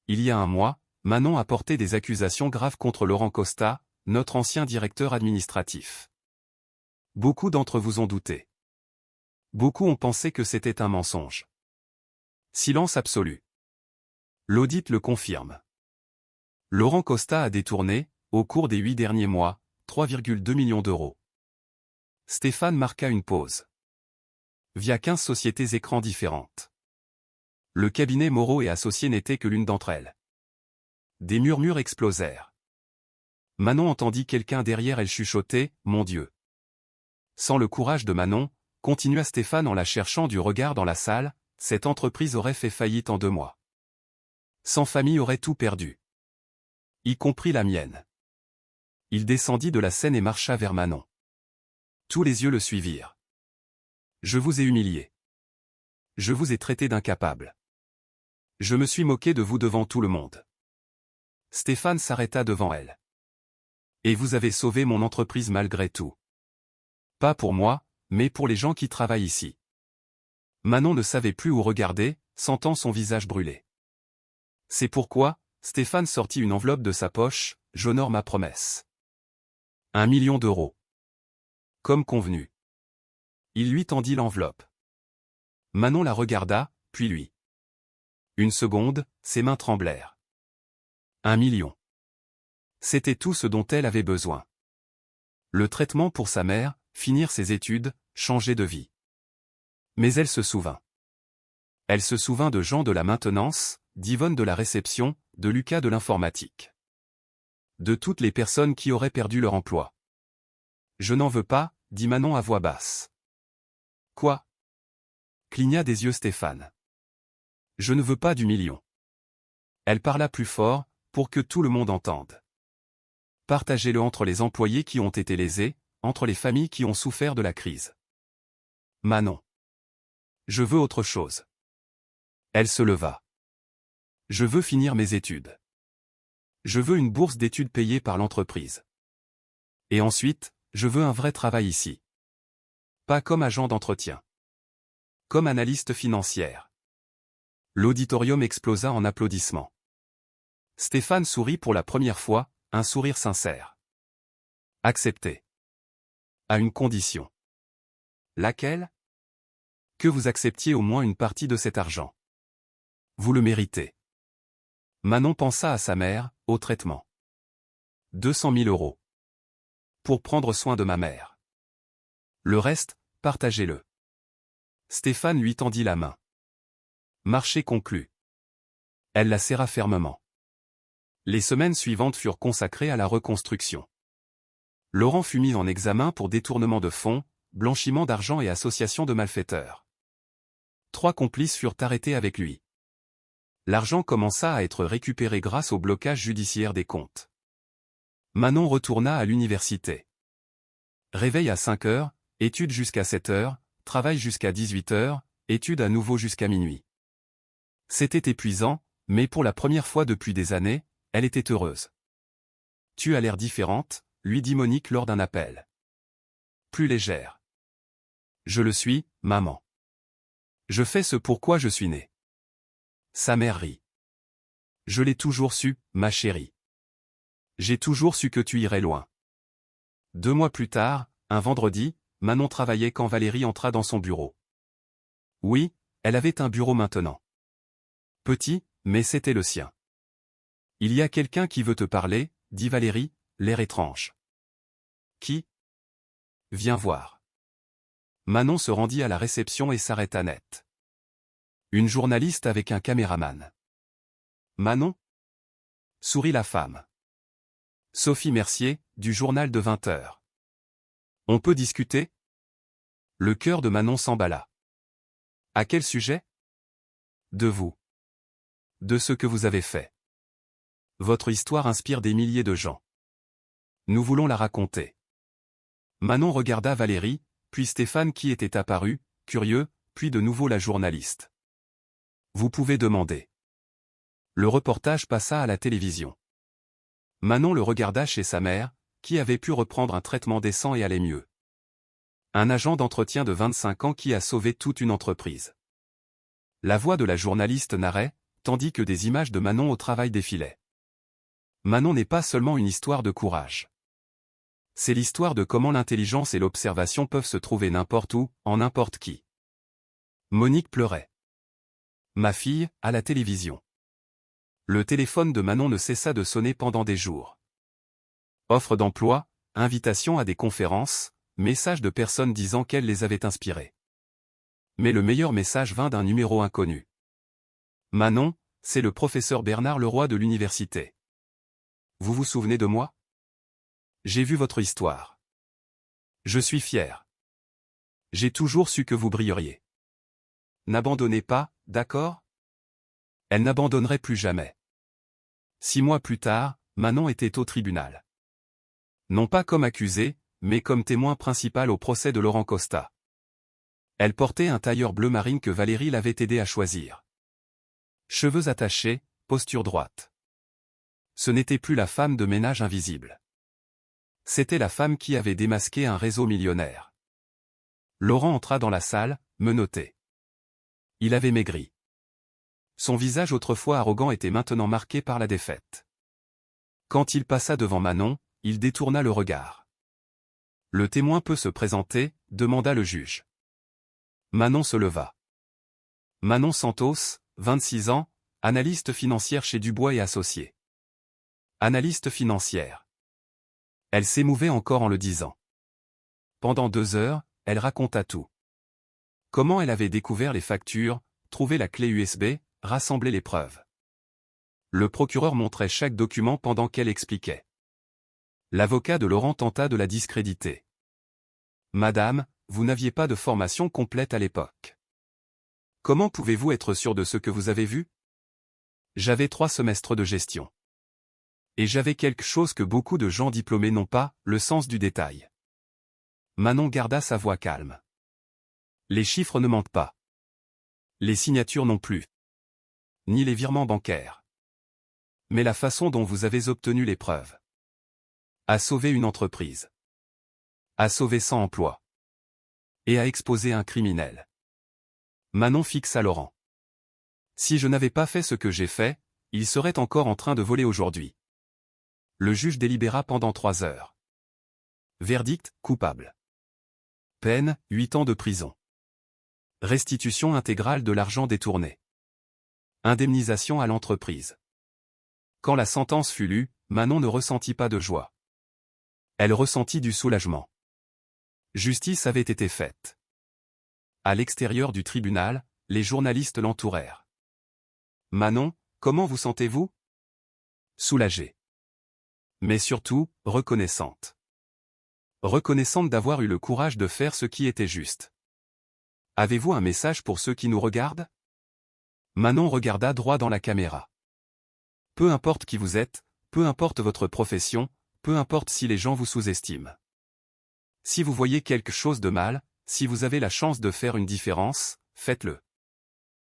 Il y a un mois, Manon a porté des accusations graves contre Laurent Costa, notre ancien directeur administratif. Beaucoup d'entre vous ont douté. Beaucoup ont pensé que c'était un mensonge. Silence absolu. L'audit le confirme. Laurent Costa a détourné, au cours des 8 derniers mois, 3,2 millions d'euros. Stéphane marqua une pause. Via 15 sociétés écrans différentes. Le cabinet Moreau et Associés n'était que l'une d'entre elles. Des murmures explosèrent. Manon entendit quelqu'un derrière elle chuchoter « Mon Dieu !» Sans le courage de Manon, continua Stéphane en la cherchant du regard dans la salle, cette entreprise aurait fait faillite en 2 mois. 100 familles auraient tout perdu. Y compris la mienne. Il descendit de la scène et marcha vers Manon. Tous les yeux le suivirent. Je vous ai humilié. Je vous ai traité d'incapable. Je me suis moqué de vous devant tout le monde. Stéphane s'arrêta devant elle. Et vous avez sauvé mon entreprise malgré tout. Pas pour moi, mais pour les gens qui travaillent ici. Manon ne savait plus où regarder, sentant son visage brûler. C'est pourquoi, Stéphane sortit une enveloppe de sa poche, j'honore ma promesse. 1 million d'euros. Comme convenu. Il lui tendit l'enveloppe. Manon la regarda, puis lui. Une seconde, ses mains tremblèrent. 1 million. C'était tout ce dont elle avait besoin. Le traitement pour sa mère, finir ses études, changer de vie. Mais elle se souvint. Elle se souvint de Jean de la maintenance, d'Yvonne de la réception, de Lucas de l'informatique. De toutes les personnes qui auraient perdu leur emploi. Je n'en veux pas, dit Manon à voix basse. Quoi? Cligna des yeux Stéphane. Je ne veux pas du million. Elle parla plus fort, pour que tout le monde entende. Partagez-le entre les employés qui ont été lésés, entre les familles qui ont souffert de la crise. Manon. Je veux autre chose. Elle se leva. Je veux finir mes études. Je veux une bourse d'études payée par l'entreprise. Et ensuite, je veux un vrai travail ici. Pas comme agent d'entretien. Comme analyste financière. L'auditorium explosa en applaudissements. Stéphane sourit pour la première fois, un sourire sincère. Accepté. À une condition. Laquelle? Que vous acceptiez au moins une partie de cet argent. Vous le méritez. Manon pensa à sa mère, au traitement. 200 000 euros. Pour prendre soin de ma mère. Le reste, partagez-le. Stéphane lui tendit la main. Marché conclu. Elle la serra fermement. Les semaines suivantes furent consacrées à la reconstruction. Laurent fut mis en examen pour détournement de fonds, blanchiment d'argent et association de malfaiteurs. 3 complices furent arrêtés avec lui. L'argent commença à être récupéré grâce au blocage judiciaire des comptes. Manon retourna à l'université. Réveil à 5 heures, étude jusqu'à 7 heures, travail jusqu'à 18 heures, étude à nouveau jusqu'à minuit. C'était épuisant, mais pour la première fois depuis des années, elle était heureuse. Tu as l'air différente, lui dit Monique lors d'un appel. Plus légère. Je le suis, maman. Je fais ce pourquoi je suis née. Sa mère rit. Je l'ai toujours su, ma chérie. J'ai toujours su que tu irais loin. 2 mois plus tard, un vendredi, Manon travaillait quand Valérie entra dans son bureau. Oui, elle avait un bureau maintenant. Petit, mais c'était le sien. Il y a quelqu'un qui veut te parler, dit Valérie, l'air étrange. Qui? Viens voir. Manon se rendit à la réception et s'arrêta net. Une journaliste avec un caméraman. Manon? Sourit la femme. Sophie Mercier, du journal de 20 heures. On peut discuter? Le cœur de Manon s'emballa. À quel sujet? De vous. De ce que vous avez fait. Votre histoire inspire des milliers de gens. Nous voulons la raconter. Manon regarda Valérie, puis Stéphane qui était apparu, curieux, puis de nouveau la journaliste. Vous pouvez demander. Le reportage passa à la télévision. Manon le regarda chez sa mère, qui avait pu reprendre un traitement décent et allait mieux. Un agent d'entretien de 25 ans qui a sauvé toute une entreprise. La voix de la journaliste narrait, tandis que des images de Manon au travail défilaient. Manon n'est pas seulement une histoire de courage. C'est l'histoire de comment l'intelligence et l'observation peuvent se trouver n'importe où, en n'importe qui. Monique pleurait. Ma fille, à la télévision. Le téléphone de Manon ne cessa de sonner pendant des jours. Offres d'emploi, invitations à des conférences, messages de personnes disant qu'elle les avait inspirées. Mais le meilleur message vint d'un numéro inconnu. Manon, c'est le professeur Bernard Leroy de l'université. Vous vous souvenez de moi? J'ai vu votre histoire. Je suis fier. J'ai toujours su que vous brilleriez. N'abandonnez pas, d'accord? Elle n'abandonnerait plus jamais. 6 mois plus tard, Manon était au tribunal. Non pas comme accusée, mais comme témoin principal au procès de Laurent Costa. Elle portait un tailleur bleu marine que Valérie l'avait aidé à choisir. Cheveux attachés, posture droite. Ce n'était plus la femme de ménage invisible. C'était la femme qui avait démasqué un réseau millionnaire. Laurent entra dans la salle, menotté. Il avait maigri. Son visage autrefois arrogant était maintenant marqué par la défaite. Quand il passa devant Manon, il détourna le regard. Le témoin peut se présenter, demanda le juge. Manon se leva. Manon Santos, 26 ans, analyste financière chez Dubois et Associés. Analyste financière. Elle s'émouvait encore en le disant. Pendant 2 heures, elle raconta tout. Comment elle avait découvert les factures, trouvé la clé USB, rassemblé les preuves. Le procureur montrait chaque document pendant qu'elle expliquait. L'avocat de Laurent tenta de la discréditer. Madame, vous n'aviez pas de formation complète à l'époque. Comment pouvez-vous être sûr de ce que vous avez vu? J'avais 3 semestres de gestion. Et j'avais quelque chose que beaucoup de gens diplômés n'ont pas, le sens du détail. Manon garda sa voix calme. Les chiffres ne mentent pas. Les signatures non plus. Ni les virements bancaires. Mais la façon dont vous avez obtenu les preuves. A sauvé une entreprise. A sauvé 100 emplois. Et a exposé un criminel. Manon fixa Laurent. Si je n'avais pas fait ce que j'ai fait, il serait encore en train de voler aujourd'hui. Le juge délibéra pendant 3 heures. Verdict, coupable. Peine, 8 ans de prison. Restitution intégrale de l'argent détourné. Indemnisation à l'entreprise. Quand la sentence fut lue, Manon ne ressentit pas de joie. Elle ressentit du soulagement. Justice avait été faite. À l'extérieur du tribunal, les journalistes l'entourèrent. Manon, comment vous sentez-vous? Soulagée. Mais surtout, reconnaissante. Reconnaissante d'avoir eu le courage de faire ce qui était juste. Avez-vous un message pour ceux qui nous regardent? Manon regarda droit dans la caméra. Peu importe qui vous êtes, peu importe votre profession, peu importe si les gens vous sous-estiment. Si vous voyez quelque chose de mal, si vous avez la chance de faire une différence, faites-le.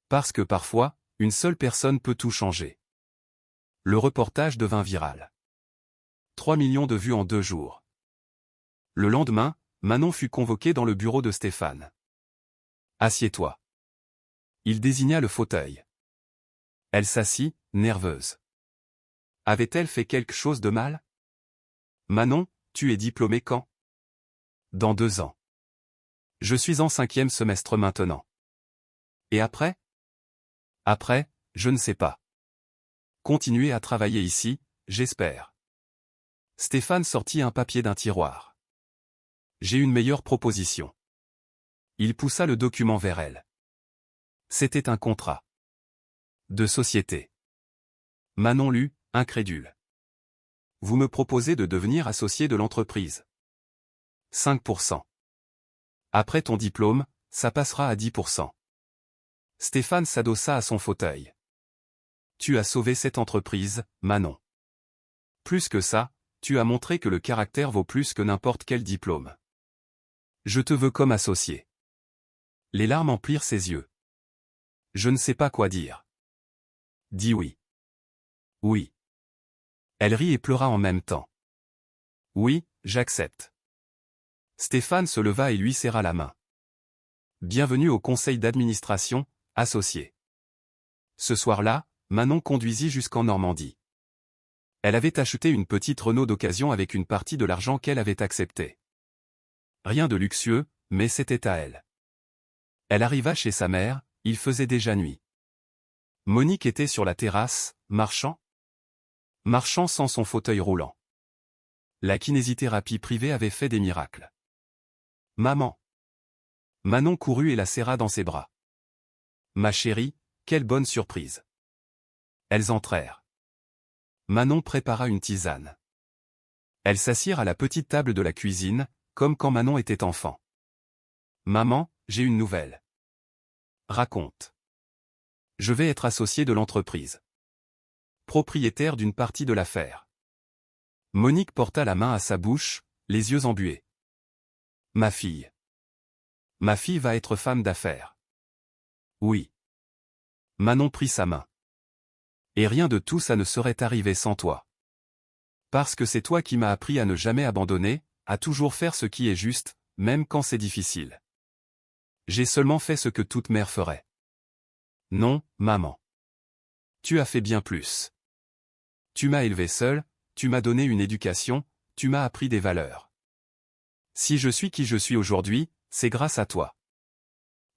Parce que parfois, une seule personne peut tout changer. Le reportage devint viral. 3 millions de vues en 2 jours. Le lendemain, Manon fut convoquée dans le bureau de Stéphane. « Assieds-toi. » Il désigna le fauteuil. Elle s'assit, nerveuse. Avait-elle fait quelque chose de mal? « Manon, tu es diplômée quand? » « Dans 2 ans. Je suis en 5e semestre maintenant. » « Et après? » « Après, je ne sais pas. Continuez à travailler ici, j'espère. » Stéphane sortit un papier d'un tiroir. « J'ai une meilleure proposition. » Il poussa le document vers elle. C'était un contrat de société. Manon lut, incrédule. « Vous me proposez de devenir associé de l'entreprise. 5%. Après ton diplôme, ça passera à 10%. Stéphane s'adossa à son fauteuil. « Tu as sauvé cette entreprise, Manon. Plus que ça, tu as montré que le caractère vaut plus que n'importe quel diplôme. Je te veux comme associé. » Les larmes emplirent ses yeux. « Je ne sais pas quoi dire. » Dis oui. Oui. Elle rit et pleura en même temps. « Oui, j'accepte. » Stéphane se leva et lui serra la main. « Bienvenue au conseil d'administration, associé. » Ce soir-là, Manon conduisit jusqu'en Normandie. Elle avait acheté une petite Renault d'occasion avec une partie de l'argent qu'elle avait accepté. Rien de luxueux, mais c'était à elle. Elle arriva chez sa mère, il faisait déjà nuit. Monique était sur la terrasse, marchant sans son fauteuil roulant. La kinésithérapie privée avait fait des miracles. « Maman !» Manon courut et la serra dans ses bras. « Ma chérie, quelle bonne surprise !» Elles entrèrent. Manon prépara une tisane. Elles s'assirent à la petite table de la cuisine, comme quand Manon était enfant. « Maman, j'ai une nouvelle. » « Raconte. »« Je vais être associé de l'entreprise. Propriétaire d'une partie de l'affaire. » Monique porta la main à sa bouche, les yeux embués. « Ma fille. Ma fille va être femme d'affaires. » « Oui. » Manon prit sa main. « Et rien de tout ça ne serait arrivé sans toi. Parce que c'est toi qui m'as appris à ne jamais abandonner, à toujours faire ce qui est juste, même quand c'est difficile. J'ai seulement fait ce que toute mère ferait. » « Non, maman. Tu as fait bien plus. Tu m'as élevé seule, tu m'as donné une éducation, tu m'as appris des valeurs. Si je suis qui je suis aujourd'hui, c'est grâce à toi. »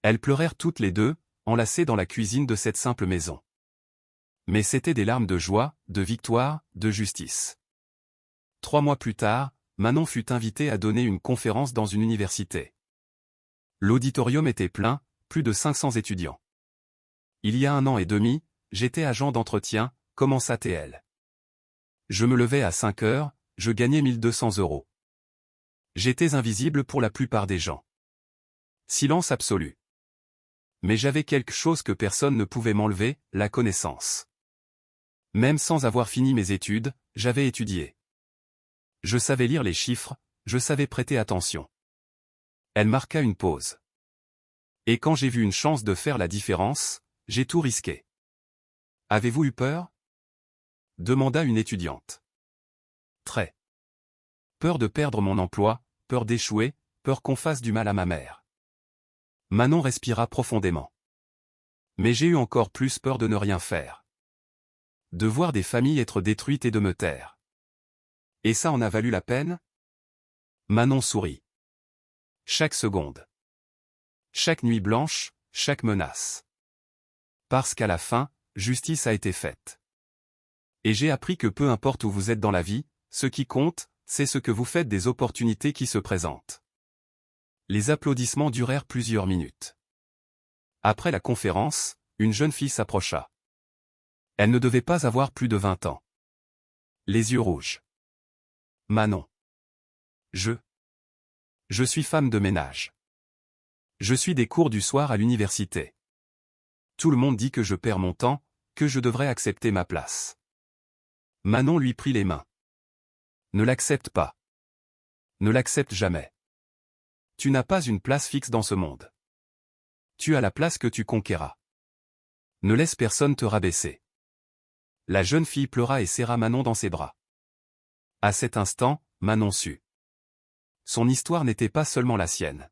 Elles pleurèrent toutes les deux, enlacées dans la cuisine de cette simple maison. Mais c'étaient des larmes de joie, de victoire, de justice. 3 mois plus tard, Manon fut invitée à donner une conférence dans une université. L'auditorium était plein, plus de 500 étudiants. « Il y a 1 an et demi, j'étais agent d'entretien, » commença-t-elle. Je me levais à 5 heures, je gagnais 1 200 €. J'étais invisible pour la plupart des gens. Silence absolu. Mais j'avais quelque chose que personne ne pouvait m'enlever, la connaissance. Même sans avoir fini mes études, j'avais étudié. Je savais lire les chiffres, je savais prêter attention. Elle marqua une pause. Et quand j'ai vu une chance de faire la différence, j'ai tout risqué. Avez-vous eu peur? Demanda une étudiante. Très. Peur de perdre mon emploi, peur d'échouer, peur qu'on fasse du mal à ma mère. Manon respira profondément. Mais j'ai eu encore plus peur de ne rien faire. De voir des familles être détruites et de me taire. Et ça en a valu la peine? Manon sourit. Chaque seconde. Chaque nuit blanche, chaque menace. Parce qu'à la fin, justice a été faite. Et j'ai appris que peu importe où vous êtes dans la vie, ce qui compte, c'est ce que vous faites des opportunités qui se présentent. Les applaudissements durèrent plusieurs minutes. Après la conférence, une jeune fille s'approcha. Elle ne devait pas avoir plus de 20 ans. Les yeux rouges. Manon. Je suis femme de ménage. Je suis des cours du soir à l'université. Tout le monde dit que je perds mon temps, que je devrais accepter ma place. Manon lui prit les mains. Ne l'accepte pas. Ne l'accepte jamais. Tu n'as pas une place fixe dans ce monde. Tu as la place que tu conquéras. Ne laisse personne te rabaisser. La jeune fille pleura et serra Manon dans ses bras. À cet instant, Manon sut. Son histoire n'était pas seulement la sienne.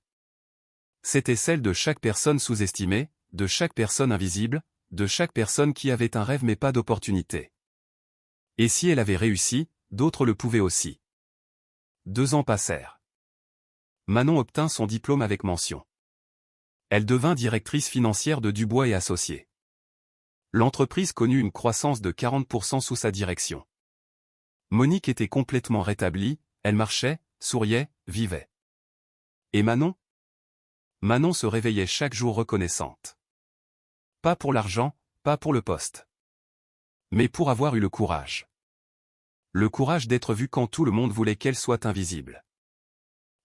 C'était celle de chaque personne sous-estimée, de chaque personne invisible, de chaque personne qui avait un rêve mais pas d'opportunité. Et si elle avait réussi, d'autres le pouvaient aussi. 2 ans passèrent. Manon obtint son diplôme avec mention. Elle devint directrice financière de Dubois et Associés. L'entreprise connut une croissance de 40% sous sa direction. Monique était complètement rétablie, elle marchait, souriait, vivait. Et Manon? Manon se réveillait chaque jour reconnaissante. Pas pour l'argent, pas pour le poste. Mais pour avoir eu le courage. Le courage d'être vue quand tout le monde voulait qu'elle soit invisible.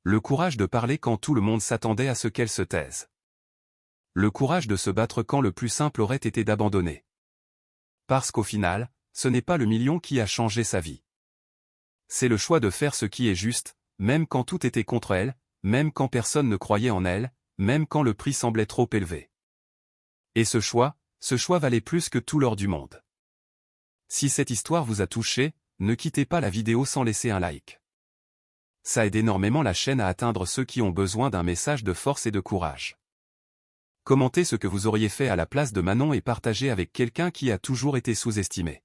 Le courage de parler quand tout le monde s'attendait à ce qu'elle se taise. Le courage de se battre quand le plus simple aurait été d'abandonner. Parce qu'au final, ce n'est pas le million qui a changé sa vie. C'est le choix de faire ce qui est juste, même quand tout était contre elle, même quand personne ne croyait en elle, même quand le prix semblait trop élevé. Et ce choix valait plus que tout l'or du monde. Si cette histoire vous a touché, ne quittez pas la vidéo sans laisser un like. Ça aide énormément la chaîne à atteindre ceux qui ont besoin d'un message de force et de courage. Commentez ce que vous auriez fait à la place de Manon et partagez avec quelqu'un qui a toujours été sous-estimé.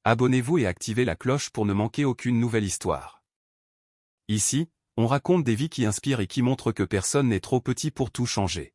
Abonnez-vous et activez la cloche pour ne manquer aucune nouvelle histoire. Ici, on raconte des vies qui inspirent et qui montrent que personne n'est trop petit pour tout changer.